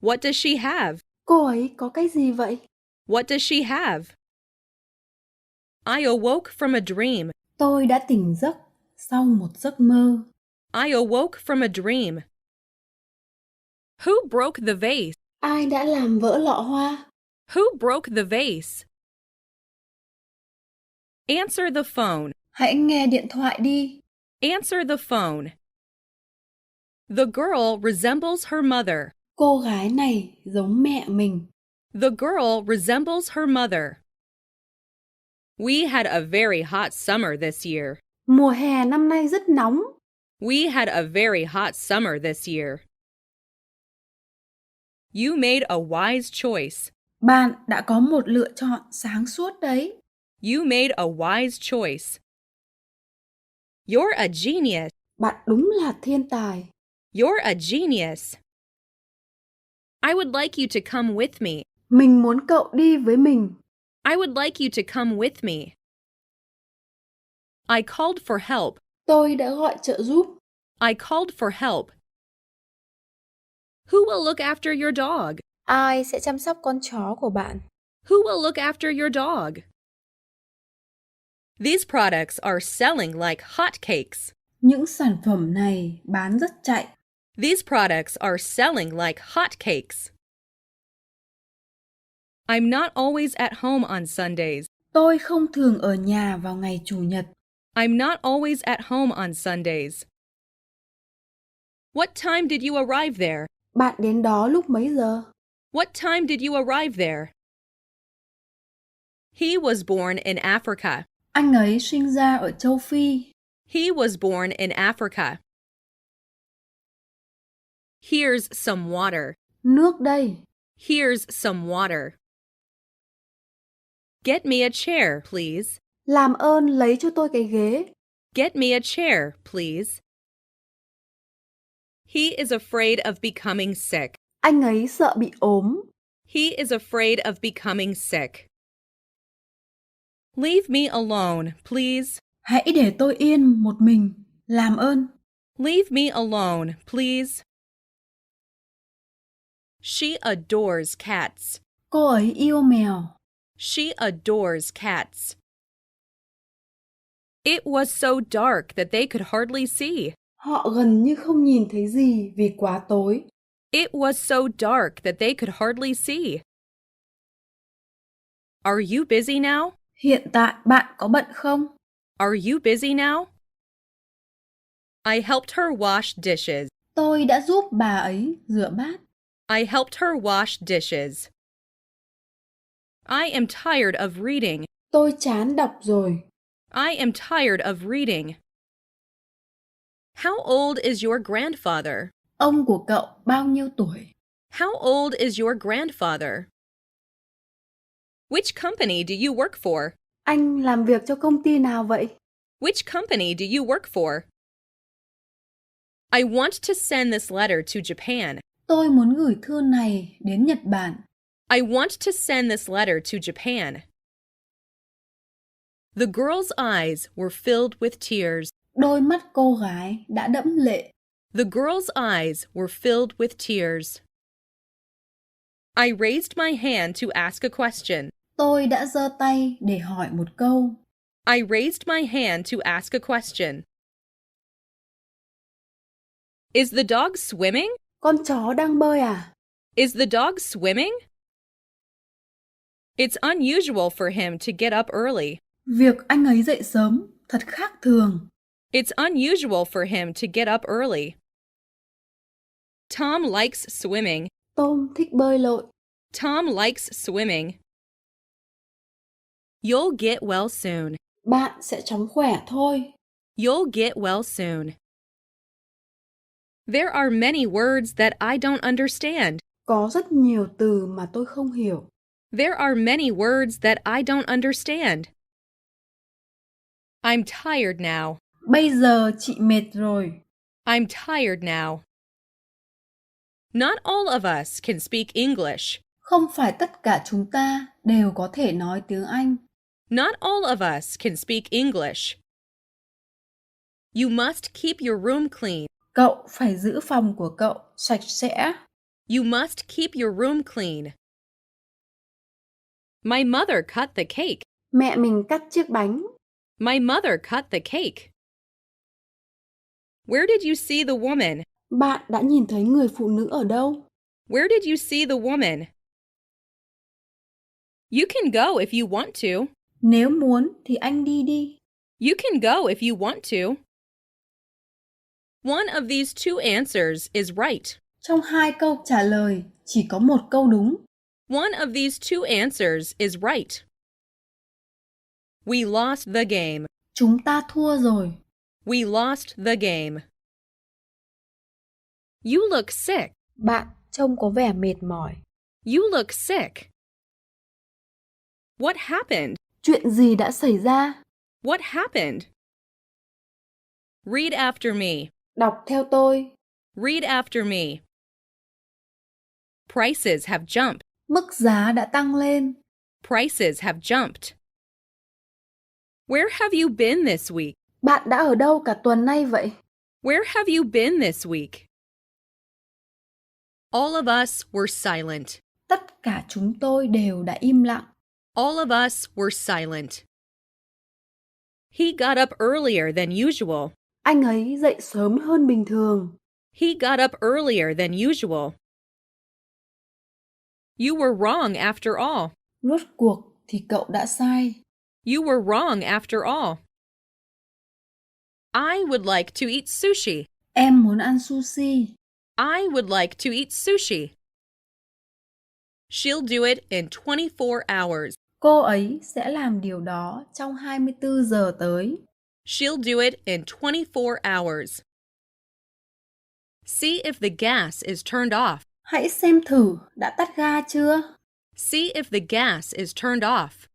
What does she have? Cô ấy có cái gì vậy? What does she have? I awoke from a dream. Tôi đã tỉnh giấc sau một giấc mơ. I awoke from a dream. Who broke the vase? Ai đã làm vỡ lọ hoa? Who broke the vase? Answer the phone. Hãy nghe điện thoại đi. Answer the phone. The girl resembles her mother. Cô gái này giống mẹ mình. The girl resembles her mother. We had a very hot summer this year. Mùa hè năm nay rất nóng. We had a very hot summer this year. You made a wise choice. Bạn đã có một lựa chọn sáng suốt đấy. You made a wise choice. You're a genius. Bạn đúng là thiên tài. You're a genius. I would like you to come with me. Mình muốn cậu đi với mình. I would like you to come with me. I called for help. Tôi đã gọi trợ giúp. I called for help. Who will look after your dog? Ai sẽ chăm sóc con chó của bạn? Who will look after your dog? These products are selling like hotcakes. Những sản phẩm này bán rất chạy. These products are selling like hotcakes. I'm not always at home on Sundays. Tôi không thường ở nhà vào ngày Chủ nhật. I'm not always at home on Sundays. What time did you arrive there? Bạn đến đó lúc mấy giờ? What time did you arrive there? He was born in Africa. Anh ấy sinh ra ở châu Phi. He was born in Africa. Here's some water. Nước đây. Here's some water. Get me a chair, please. Làm ơn lấy cho tôi cái ghế. Get me a chair, please. He is afraid of becoming sick. Anh ấy sợ bị ốm. He is afraid of becoming sick. Leave me alone, please. Hãy để tôi yên một mình. Làm ơn. Leave me alone, please. She adores cats. Cô ấy yêu mèo. She adores cats. It was so dark that they could hardly see. Họ gần như không nhìn thấy gì vì quá tối. It was so dark that they could hardly see. Are you busy now? Hiện tại bạn có bận không? Are you busy now? I helped her wash dishes. Tôi đã giúp bà ấy rửa bát. I helped her wash dishes. I am tired of reading. Tôi chán đọc rồi. I am tired of reading. How old is your grandfather? Ông của cậu bao nhiêu tuổi? How old is your grandfather? Which company do you work for? Anh làm việc cho công ty nào vậy? Which company do you work for? I want to send this letter to Japan. Tôi muốn gửi thư này đến Nhật Bản. I want to send this letter to Japan. The girl's eyes were filled with tears. Đôi mắt cô gái đã đẫm lệ. The girl's eyes were filled with tears. I raised my hand to ask a question. Tôi đã giơ tay để hỏi một câu. I raised my hand to ask a question. Is the dog swimming? Con chó đang bơi à? Is the dog swimming? It's unusual for him to get up early. Việc anh ấy dậy sớm thật khác thường. It's unusual for him to get up early. Tom likes swimming. Tom thích bơi lội. Tom likes swimming. You'll get well soon. Bạn sẽ chóng khỏe thôi. You'll get well soon. There are many words that I don't understand. Có rất nhiều từ mà tôi không hiểu. There are many words that I don't understand. I'm tired now. Bây giờ chị mệt rồi. I'm tired now. Not all of us can speak English. Không phải tất cả chúng ta đều có thể nói tiếng Anh. Not all of us can speak English. You must keep your room clean. Cậu phải giữ phòng của cậu sạch sẽ. You must keep your room clean. My mother cut the cake. Mẹ mình cắt chiếc bánh. My mother cut the cake. Where did you see the woman? Bạn đã nhìn thấy người phụ nữ ở đâu? Where did you see the woman? You can go if you want to. Nếu muốn thì anh đi đi. You can go if you want to. One of these two answers is right. Trong hai câu trả lời, chỉ có một câu đúng. One of these two answers is right. We lost the game. Chúng ta thua rồi. We lost the game. You look sick. Bạn trông có vẻ mệt mỏi. You look sick. What happened? Chuyện gì đã xảy ra? What happened? Read after me. Đọc theo tôi. Read after me. Prices have jumped. Mức giá đã tăng lên. Prices have jumped. Where have you been this week? Bạn đã ở đâu cả tuần nay vậy? Where have you been this week? All of us were silent. Tất cả chúng tôi đều đã im lặng. All of us were silent. He got up earlier than usual. Anh ấy dậy sớm hơn bình thường. He got up earlier than usual. You were wrong after all. Rốt cuộc thì cậu đã sai. You were wrong after all. I would like to eat sushi. Em muốn ăn sushi. I would like to eat sushi. She'll do it in 24 hours. Cô ấy sẽ làm điều đó trong 24 giờ tới. She'll do it in 24 hours. See if the gas is turned off. Hãy xem thử đã tắt ga chưa? See if the gas is turned off.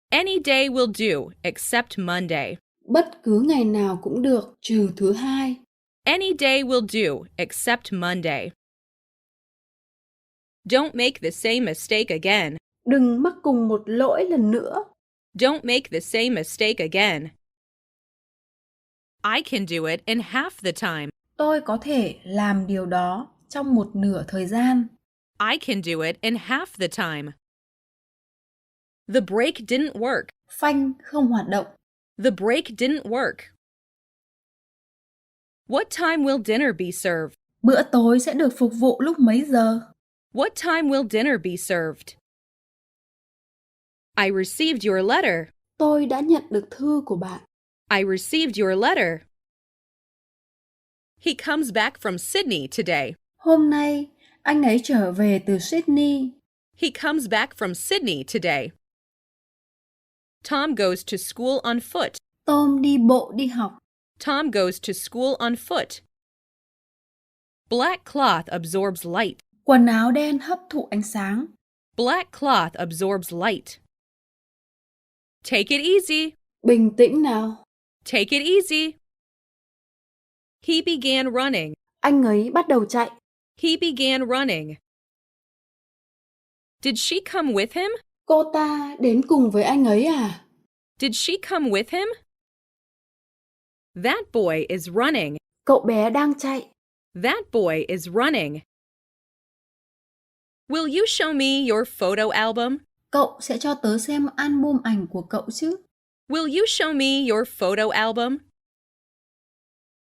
Any day will do except Monday. Bất cứ ngày nào cũng được trừ thứ hai. Any day will do except Monday. Don't make the same mistake again. Đừng mắc cùng một lỗi lần nữa. Don't make the same mistake again. I can do it in half the time. Tôi có thể làm điều đó trong một nửa thời gian. I can do it in half the time. The brake didn't work. Phanh không hoạt động. The brake didn't work. What time will dinner be served? Bữa tối sẽ được phục vụ lúc mấy giờ? What time will dinner be served? I received your letter. Tôi đã nhận được thư của bạn. I received your letter. He comes back from Sydney today. Hôm nay, anh ấy trở về từ Sydney. He comes back from Sydney today. Tom goes to school on foot. Tom đi bộ đi học. Tom goes to school on foot. Black cloth absorbs light. Quần áo đen hấp thụ ánh sáng. Black cloth absorbs light. Take it easy. Bình tĩnh nào. Take it easy. He began running. Anh ấy bắt đầu chạy. He began running. Did she come with him? Cô ta đến cùng với anh ấy à? Did she come with him? That boy is running. Cậu bé đang chạy. That boy is running. Will you show me your photo album? Cậu sẽ cho tớ xem album ảnh của cậu chứ? Will you show me your photo album?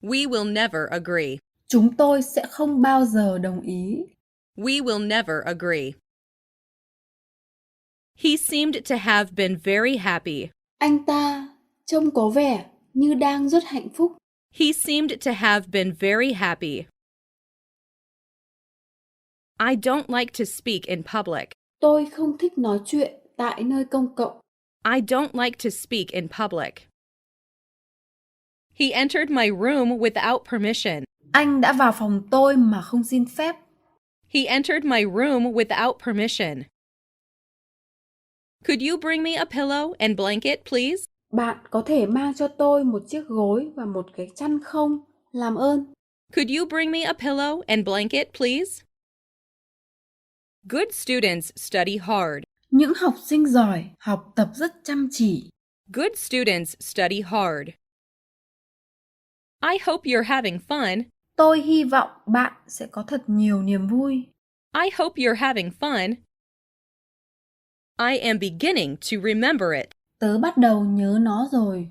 We will never agree. Chúng tôi sẽ không bao giờ đồng ý. We will never agree. He seemed to have been very happy. Anh ta trông có vẻ như đang rất hạnh phúc. He seemed to have been very happy. I don't like to speak in public. Tôi không thích nói chuyện tại nơi công cộng. I don't like to speak in public. He entered my room without permission. Anh đã vào phòng tôi mà không xin phép. He entered my room without permission. Could you bring me a pillow and blanket, please? Bạn có thể mang cho tôi một chiếc gối và một cái chăn không? Làm ơn. Could you bring me a pillow and blanket, please? Good students study hard. Những học sinh giỏi học tập rất chăm chỉ. Good students study hard. I hope you're having fun. Tôi hy vọng bạn sẽ có thật nhiều niềm vui. I hope you're having fun. I am beginning to remember it. Tớ bắt đầu nhớ nó rồi.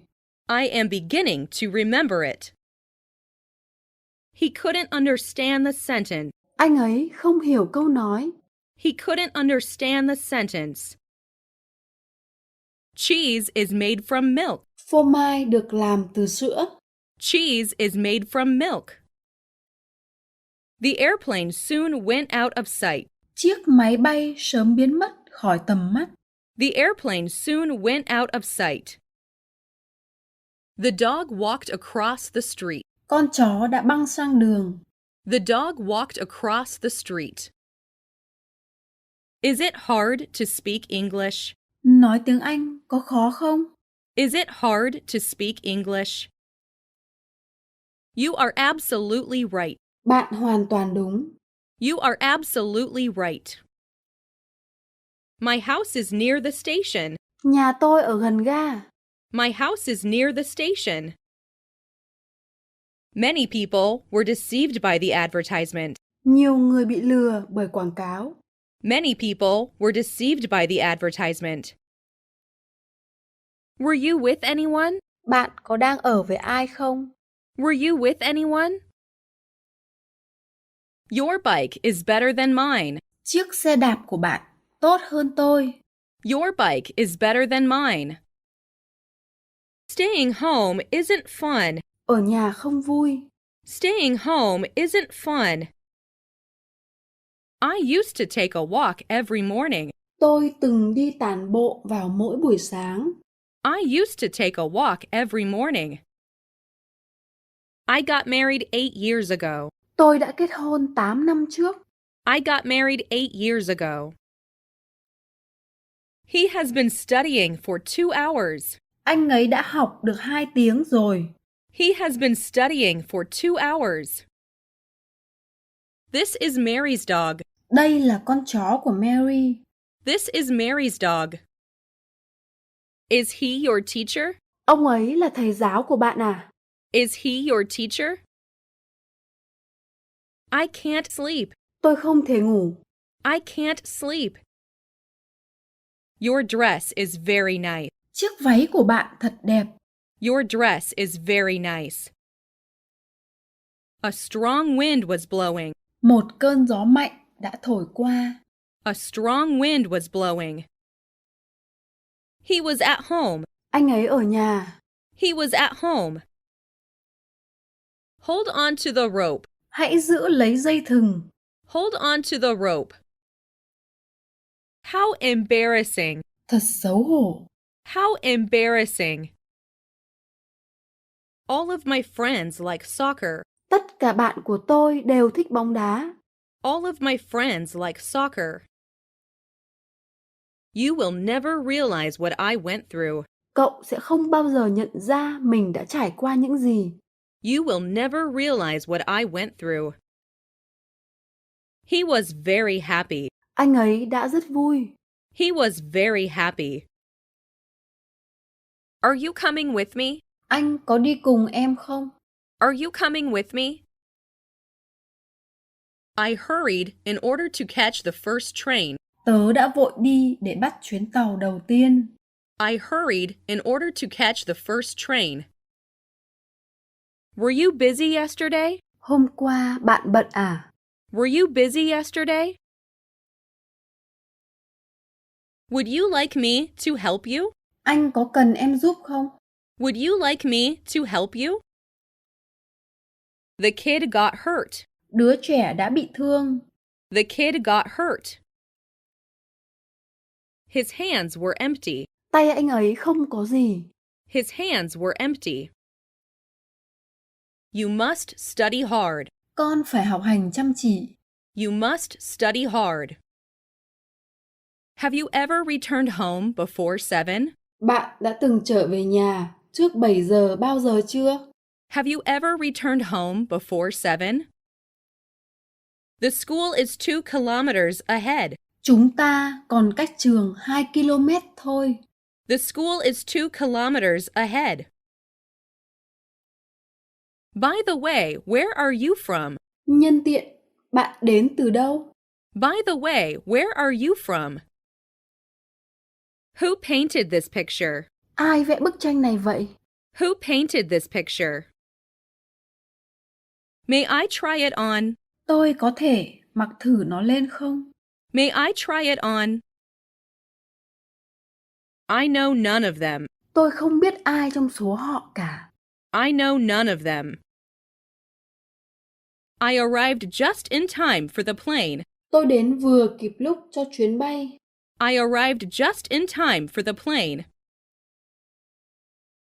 I am beginning to remember it. He couldn't understand the sentence. Anh ấy không hiểu câu nói. He couldn't understand the sentence. Cheese is made from milk. Phô mai được làm từ sữa. Cheese is made from milk. The airplane soon went out of sight. Chiếc máy bay sớm biến mất khỏi tầm mắt. The airplane soon went out of sight. The dog walked across the street. Con chó đã băng sang đường. The dog walked across the street. Is it hard to speak English? Nói tiếng Anh có khó không? Is it hard to speak English? You are absolutely right. Bạn hoàn toàn đúng. You are absolutely right. My house is near the station. Nhà tôi ở gần ga. My house is near the station. Many people were deceived by the advertisement. Nhiều người bị lừa bởi quảng cáo. Many people were deceived by the advertisement. Were you with anyone? Bạn có đang ở với ai không? Were you with anyone? Your bike is better than mine. Chiếc xe đạp của bạn tốt hơn tôi. Your bike is better than mine. Staying home isn't fun. Ở nhà không vui. Staying home isn't fun. I used to take a walk every morning. Tôi từng đi tản bộ vào mỗi buổi sáng. I used to take a walk every morning. I got married 8 years ago. Tôi đã kết hôn 8 năm trước. I got married 8 years ago. He has been studying for 2 hours. Anh ấy đã học được 2 tiếng rồi. He has been studying for 2 hours. This is Mary's dog. Đây là con chó của Mary. This is Mary's dog. Is he your teacher? Ông ấy là thầy giáo của bạn à? Is he your teacher? I can't sleep. Tôi không thể ngủ. I can't sleep. Your dress is very nice. Chiếc váy của bạn thật đẹp. Your dress is very nice. A strong wind was blowing. Một cơn gió mạnh đã thổi qua. A strong wind was blowing. He was at home. Anh ấy ở nhà. He was at home. Hold on to the rope. Hãy giữ lấy dây thừng. Hold on to the rope. How embarrassing. Thật xấu hổ. How embarrassing. All of my friends like soccer. Tất cả bạn của tôi đều thích bóng đá. All of my friends like soccer. You will never realize what I went through. Cậu sẽ không bao giờ nhận ra mình đã trải qua những gì. You will never realize what I went through. He was very happy. Anh ấy đã rất vui. He was very happy. Are you coming with me? Anh có đi cùng em không? Are you coming with me? I hurried in order to catch the first train. Tớ đã vội đi để bắt chuyến tàu đầu tiên. I hurried in order to catch the first train. Were you busy yesterday? Hôm qua bạn bận à? Were you busy yesterday? Would you like me to help you? Anh có cần em giúp không? Would you like me to help you? The kid got hurt. Đứa trẻ đã bị thương. The kid got hurt. His hands were empty. Tay anh ấy không có gì. His hands were empty. You must study hard. Con phải học hành chăm chỉ. You must study hard. Have you ever returned home before 7? Bạn đã từng trở về nhà trước 7 giờ bao giờ chưa? Have you ever returned home before 7? The school is 2 kilometers ahead. Chúng ta còn cách trường 2 km thôi. The school is 2 kilometers ahead. By the way, where are you from? Nhân tiện, bạn đến từ đâu? By the way, where are you from? Who painted this picture? Ai vẽ bức tranh này vậy? Who painted this picture? May I try it on? Tôi có thể mặc thử nó lên không? May I try it on? I know none of them. Tôi không biết ai trong số họ cả. I know none of them. I arrived just in time for the plane. Tôi đến vừa kịp lúc cho chuyến bay. I arrived just in time for the plane.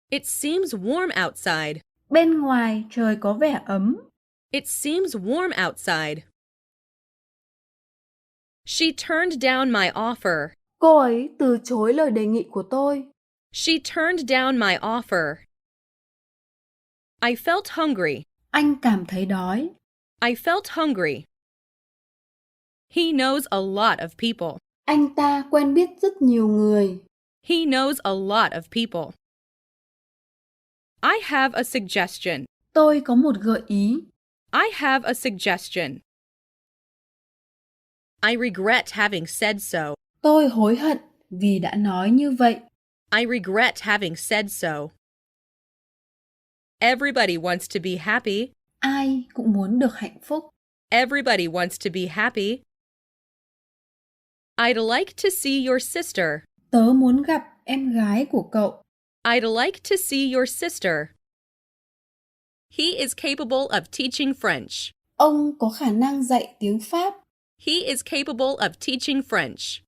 It seems warm outside. Bên ngoài trời có vẻ ấm. It seems warm outside. She turned down my offer. Cô ấy từ chối lời đề nghị của tôi. She turned down my offer. I felt hungry. Anh cảm thấy đói. I felt hungry. He knows a lot of people. Anh ta quen biết rất nhiều người. He knows a lot of people. I have a suggestion. Tôi có một gợi ý. I have a suggestion. I regret having said so. Tôi hối hận vì đã nói như vậy. I regret having said so. Everybody wants to be happy. Ai cũng muốn được hạnh phúc. Everybody wants to be happy. I'd like to see your sister. Tớ muốn gặp em gái của cậu. I'd like to see your sister. He is capable of teaching French. Ông có khả năng dạy tiếng Pháp. He is capable of teaching French.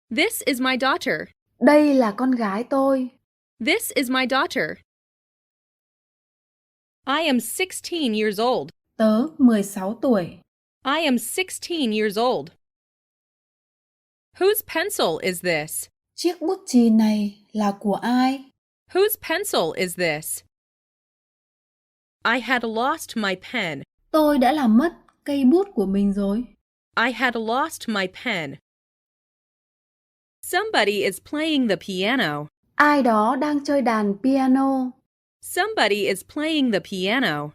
This is my daughter. Đây là con gái tôi. This is my daughter. I am 16 years old. Tớ 16 tuổi. I am 16 years old. Whose pencil is this? Chiếc bút chì này là của ai? Whose pencil is this? I had lost my pen. Tôi đã làm mất cây bút của mình rồi. I had lost my pen. Somebody is playing the piano. Ai đó đang chơi đàn piano. Somebody is playing the piano.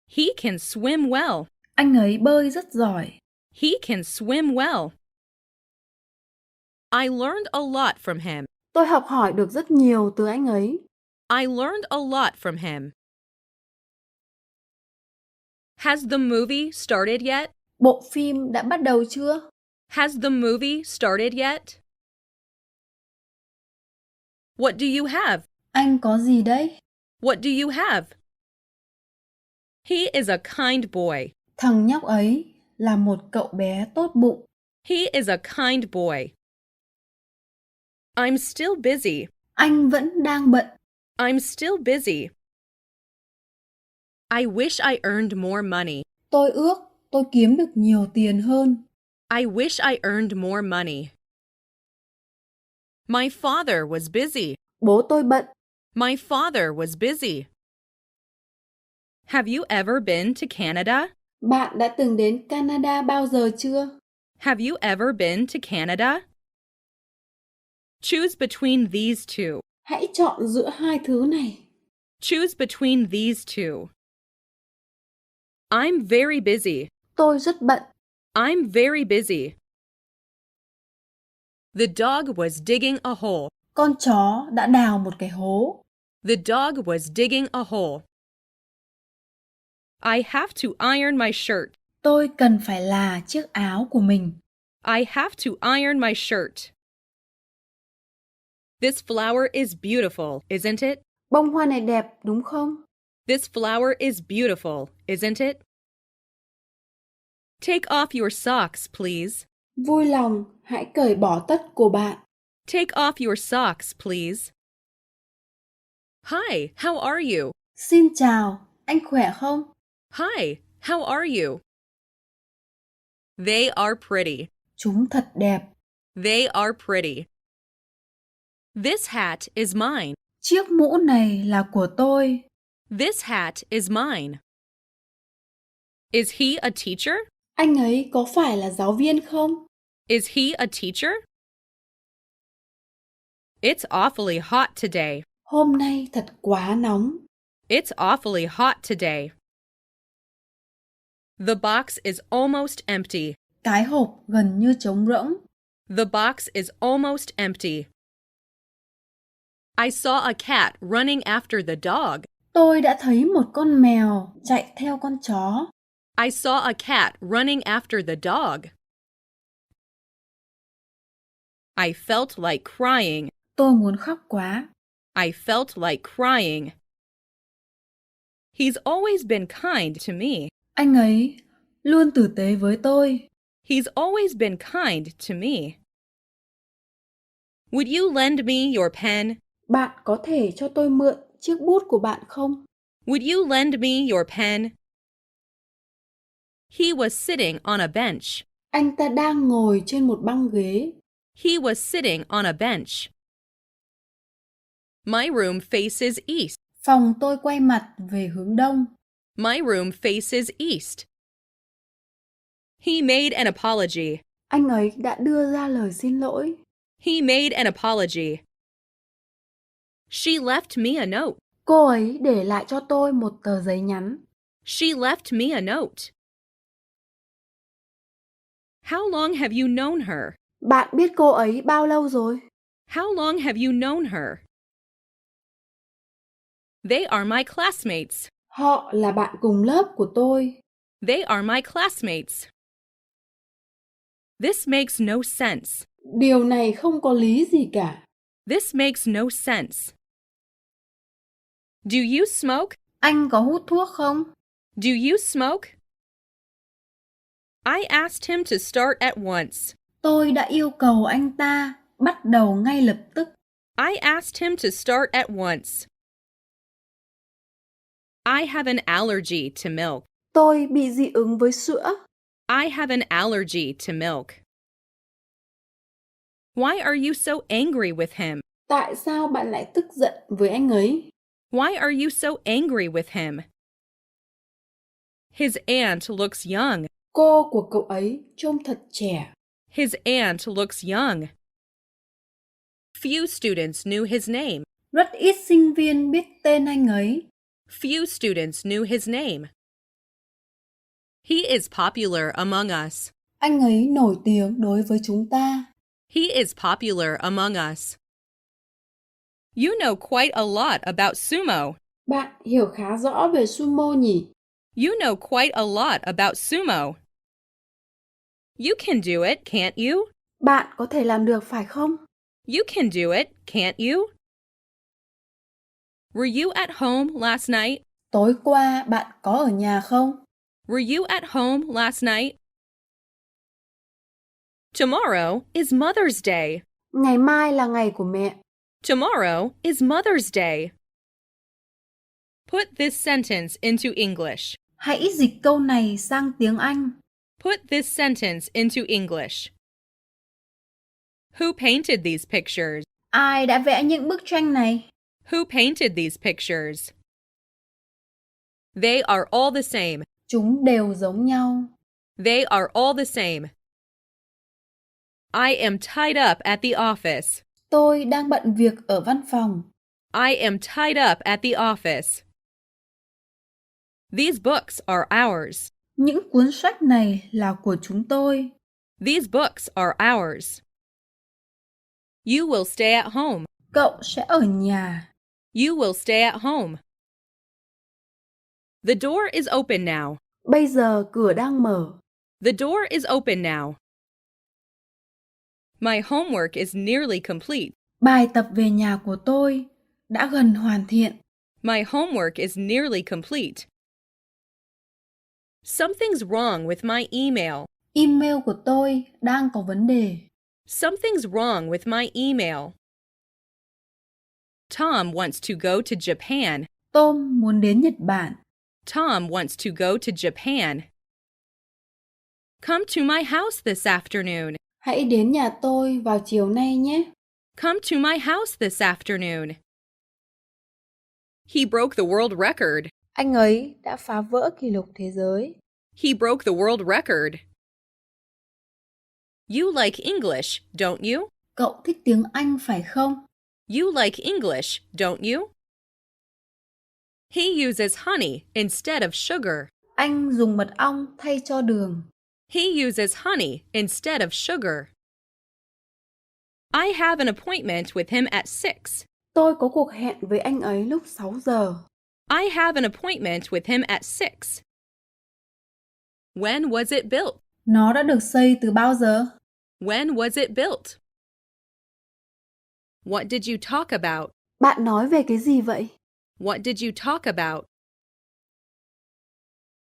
He can swim well. Anh ấy bơi rất giỏi. He can swim well. I learned a lot from him. Tôi học hỏi được rất nhiều từ anh ấy. I learned a lot from him. Has the movie started yet? Bộ phim đã bắt đầu chưa? Has the movie started yet? What do you have? Anh có gì đấy? What do you have? He is a kind boy. Thằng nhóc ấy là một cậu bé tốt bụng. He is a kind boy. I'm still busy. Anh vẫn đang bận. I'm still busy. I wish I earned more money. Tôi ước tôi kiếm được nhiều tiền hơn. I wish I earned more money. My father was busy. Bố tôi bận. My father was busy. Have you ever been to Canada? Bạn đã từng đến Canada bao giờ chưa? Have you ever been to Canada? Choose between these two. Hãy chọn giữa hai thứ này. Choose between these two. I'm very busy. Tôi rất bận. I'm very busy. The dog was digging a hole. Con chó đã đào một cái hố. The dog was digging a hole. I have to iron my shirt. Tôi cần phải là chiếc áo của mình. I have to iron my shirt. This flower is beautiful, isn't it? Bông hoa này đẹp đúng không? This flower is beautiful, isn't it? Take off your socks, please. Vui lòng, hãy cởi bỏ tất của bạn. Take off your socks, please. Hi, how are you? Xin chào, anh khỏe không? Hi, how are you? They are pretty. Chúng thật đẹp. They are pretty. This hat is mine. Chiếc mũ này là của tôi. This hat is mine. Is he a teacher? Anh ấy có phải là giáo viên không? Is he a teacher? It's awfully hot today. Hôm nay thật quá nóng. It's awfully hot today. The box is almost empty. Cái hộp gần như trống rỗng. The box is almost empty. I saw a cat running after the dog. Tôi đã thấy một con mèo chạy theo con chó. I saw a cat running after the dog. I felt like crying. Tôi muốn khóc quá. I felt like crying. He's always been kind to me. Anh ấy luôn tử tế với tôi. He's always been kind to me. Would you lend me your pen? Bạn có thể cho tôi mượn chiếc bút của bạn không? Would you lend me your pen? He was sitting on a bench. Anh ta đang ngồi trên một băng ghế. He was sitting on a bench. My room faces east. Phòng tôi quay mặt về hướng đông. My room faces east. He made an apology. Anh ấy đã đưa ra lời xin lỗi. He made an apology. She left me a note. Cô ấy để lại cho tôi một tờ giấy nhắn. She left me a note. How long have you known her? Bạn biết cô ấy bao lâu rồi? How long have you known her? They are my classmates. Họ là bạn cùng lớp của tôi. They are my classmates. This makes no sense. Điều này không có lý gì cả. This makes no sense. Do you smoke? Anh có hút thuốc không? Do you smoke? I asked him to start at once. Tôi đã yêu cầu anh ta bắt đầu ngay lập tức. I asked him to start at once. I have an allergy to milk. Tôi bị dị ứng với sữa. I have an allergy to milk. Why are you so angry with him? Tại sao bạn lại tức giận với anh ấy? Why are you so angry with him? His aunt looks young. Cô của cậu ấy trông thật trẻ. His aunt looks young. Few students knew his name. Rất ít sinh viên biết tên anh ấy. Few students knew his name. He is popular among us. Anh ấy nổi tiếng đối với chúng ta. He is popular among us. You know quite a lot about sumo. Bạn hiểu khá rõ về sumo nhỉ? You know quite a lot about sumo. You can do it, can't you? Bạn có thể làm được phải không? You can do it, can't you? Were you at home last night? Tối qua bạn có ở nhà không? Were you at home last night? Tomorrow is Mother's Day. Ngày mai là ngày của mẹ. Tomorrow is Mother's Day. Put this sentence into English. Hãy dịch câu này sang tiếng Anh. Put this sentence into English. Who painted these pictures? Ai đã vẽ những bức tranh này? Who painted these pictures? They are all the same. Chúng đều giống nhau. They are all the same. I am tied up at the office. Tôi đang bận việc ở văn phòng. I am tied up at the office. These books are ours. Những cuốn sách này là của chúng tôi. These books are ours. You will stay at home. Cậu sẽ ở nhà. You will stay at home. The door is open now. Bây giờ cửa đang mở. The door is open now. My homework is nearly complete. Bài tập về nhà của tôi đã gần hoàn thiện. My homework is nearly complete. Something's wrong with my email. Email của tôi đang có vấn đề. Something's wrong with my email. Tom wants to go to Japan. Tom muốn đến Nhật Bản. Tom wants to go to Japan. Come to my house this afternoon. Hãy đến nhà tôi vào chiều nay nhé. Come to my house this afternoon. He broke the world record. Anh ấy đã phá vỡ kỷ lục thế giới. He broke the world record. You like English, don't you? Cậu thích tiếng Anh phải không? You like English, don't you? He uses honey instead of sugar. Anh dùng mật ong thay cho đường. He uses honey instead of sugar. I have an appointment with him at 6. Tôi có cuộc hẹn với anh ấy lúc 6 giờ. I have an appointment with him at 6. When was it built? Nó đã được xây từ bao giờ? When was it built? What did you talk about? Bạn nói về cái gì vậy? What did you talk about?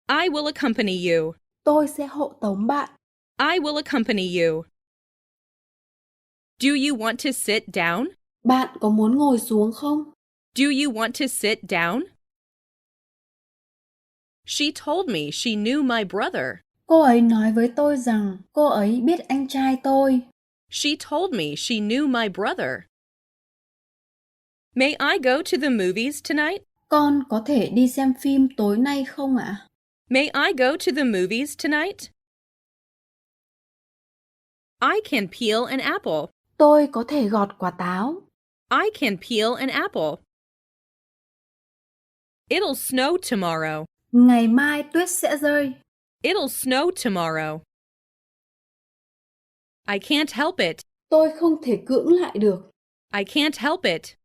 I will accompany you. Tôi sẽ hộ tống bạn. I will accompany you. Do you want to sit down? Bạn có muốn ngồi xuống không? Do you want to sit down? She told me she knew my brother. Cô ấy nói với tôi rằng cô ấy biết anh trai tôi. She told me she knew my brother. May I go to the movies tonight? Con có thể đi xem phim tối nay không ạ? May I go to the movies tonight? I can peel an apple. Tôi có thể gọt quả táo. I can peel an apple. It'll snow tomorrow. Ngày mai tuyết sẽ rơi. It'll snow tomorrow. I can't help it. Tôi không thể cưỡng lại được. I can't help it.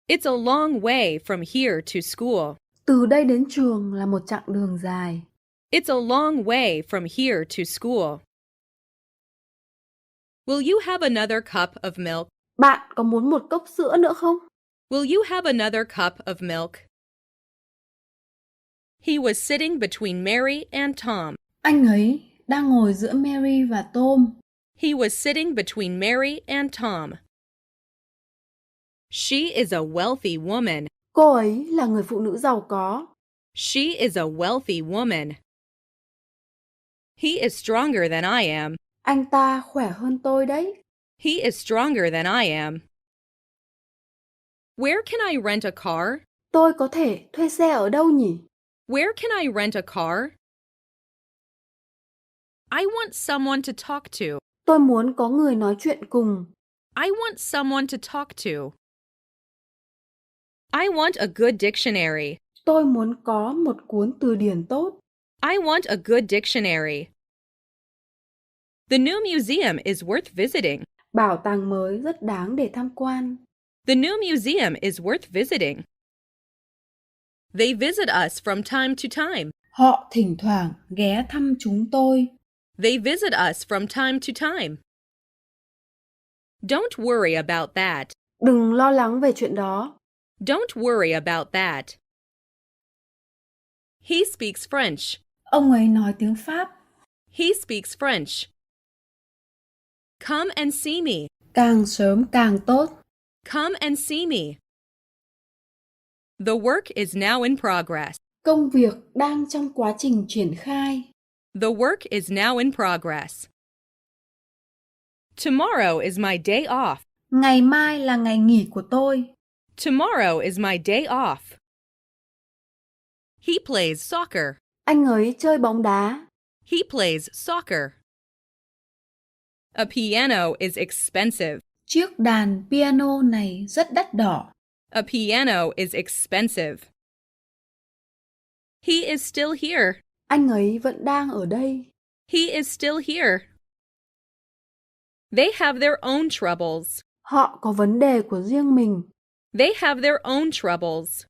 It's a long way from here to school. Từ đây đến trường là một chặng đường dài. It's a long way from here to school. Will you have another cup of milk? Bạn có muốn một cốc sữa nữa không? Will you have another cup of milk? He was sitting between Mary and Tom. Anh ấy đang ngồi giữa Mary và Tom. He was sitting between Mary and Tom. She is a wealthy woman. Cô ấy là người phụ nữ giàu có. She is a wealthy woman. He is stronger than I am. Anh ta khỏe hơn tôi đấy. He is stronger than I am. Where can I rent a car? Tôi có thể thuê xe ở đâu nhỉ? Where can I rent a car? I want someone to talk to. Tôi muốn có người nói chuyện cùng. I want someone to talk to. I want a good dictionary. Tôi muốn có một cuốn từ điển tốt. I want a good dictionary. The new museum is worth visiting. Bảo tàng mới rất đáng để tham quan. The new museum is worth visiting. They visit us from time to time. Họ thỉnh thoảng ghé thăm chúng tôi. They visit us from time to time. Don't worry about that. Đừng lo lắng về chuyện đó. Don't worry about that. He speaks French. Ông ấy nói tiếng Pháp. He speaks French. Come and see me. Càng sớm càng tốt. Come and see me. The work is now in progress. Công việc đang trong quá trình triển khai. The work is now in progress. Tomorrow is my day off. Ngày mai là ngày nghỉ của tôi. Tomorrow is my day off. He plays soccer. Anh ấy chơi bóng đá. He plays soccer. A piano is expensive. Chiếc đàn piano này rất đắt đỏ. A piano is expensive. He is still here. Anh ấy vẫn đang ở đây. He is still here. They have their own troubles. Họ có vấn đề của riêng mình. They have their own troubles.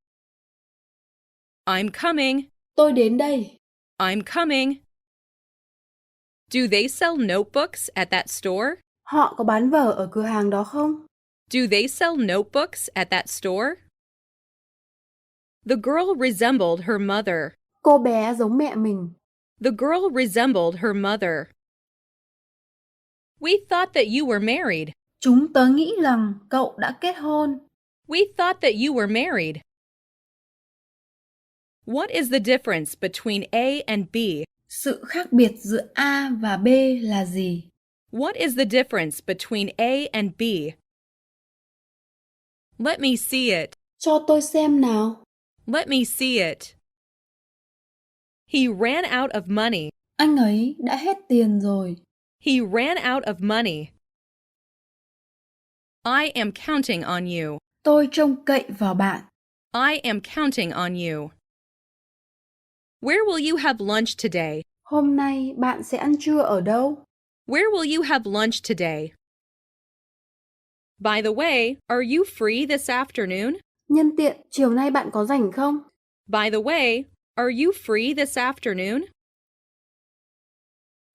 I'm coming. Tôi đến đây. I'm coming. Do they sell notebooks at that store? Họ có bán vở ở cửa hàng đó không? Do they sell notebooks at that store? The girl resembled her mother. Cô bé giống mẹ mình. The girl resembled her mother. We thought that you were married. Chúng tớ nghĩ rằng cậu đã kết hôn. We thought that you were married. What is the difference between A and B? Sự khác biệt giữa A và B là gì? What is the difference between A and B? Let me see it. Cho tôi xem nào. Let me see it. He ran out of money. Anh ấy đã hết tiền rồi. He ran out of money. I am counting on you. Tôi trông cậy vào bạn. I am counting on you. Where will you have lunch today? Hôm nay bạn sẽ ăn trưa ở đâu? Where will you have lunch today? By the way, are you free this afternoon? Nhân tiện, chiều nay bạn có rảnh không? By the way, are you free this afternoon?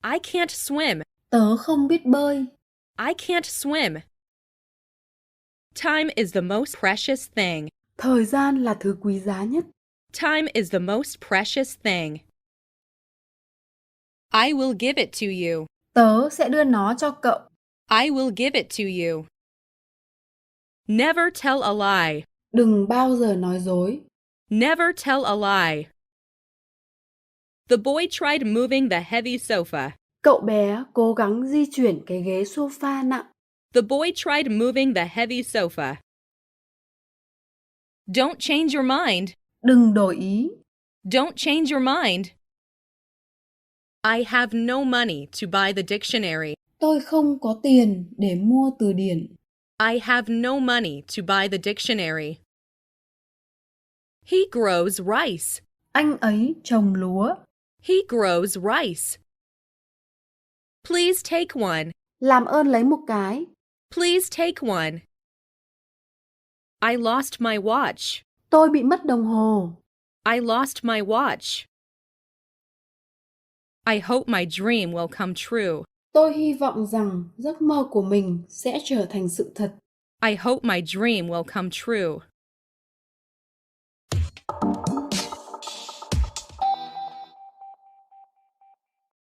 I can't swim. Tớ không biết bơi. I can't swim. Time is the most precious thing. Thời gian là thứ quý giá nhất. Time is the most precious thing. I will give it to you. Tớ sẽ đưa nó cho cậu. I will give it to you. Never tell a lie. Đừng bao giờ nói dối. Never tell a lie. The boy tried moving the heavy sofa. Cậu bé cố gắng di chuyển cái ghế sofa nặng. The boy tried moving the heavy sofa. Don't change your mind. Đừng đổi ý. Don't change your mind. I have no money to buy the dictionary. Tôi không có tiền để mua từ điển. I have no money to buy the dictionary. He grows rice. Anh ấy trồng lúa. He grows rice. Please take one. Làm ơn lấy một cái. Please take one. I lost my watch. Tôi bị mất đồng hồ. I lost my watch. I hope my dream will come true. Tôi hy vọng rằng giấc mơ của mình sẽ trở thành sự thật. I hope my dream will come true.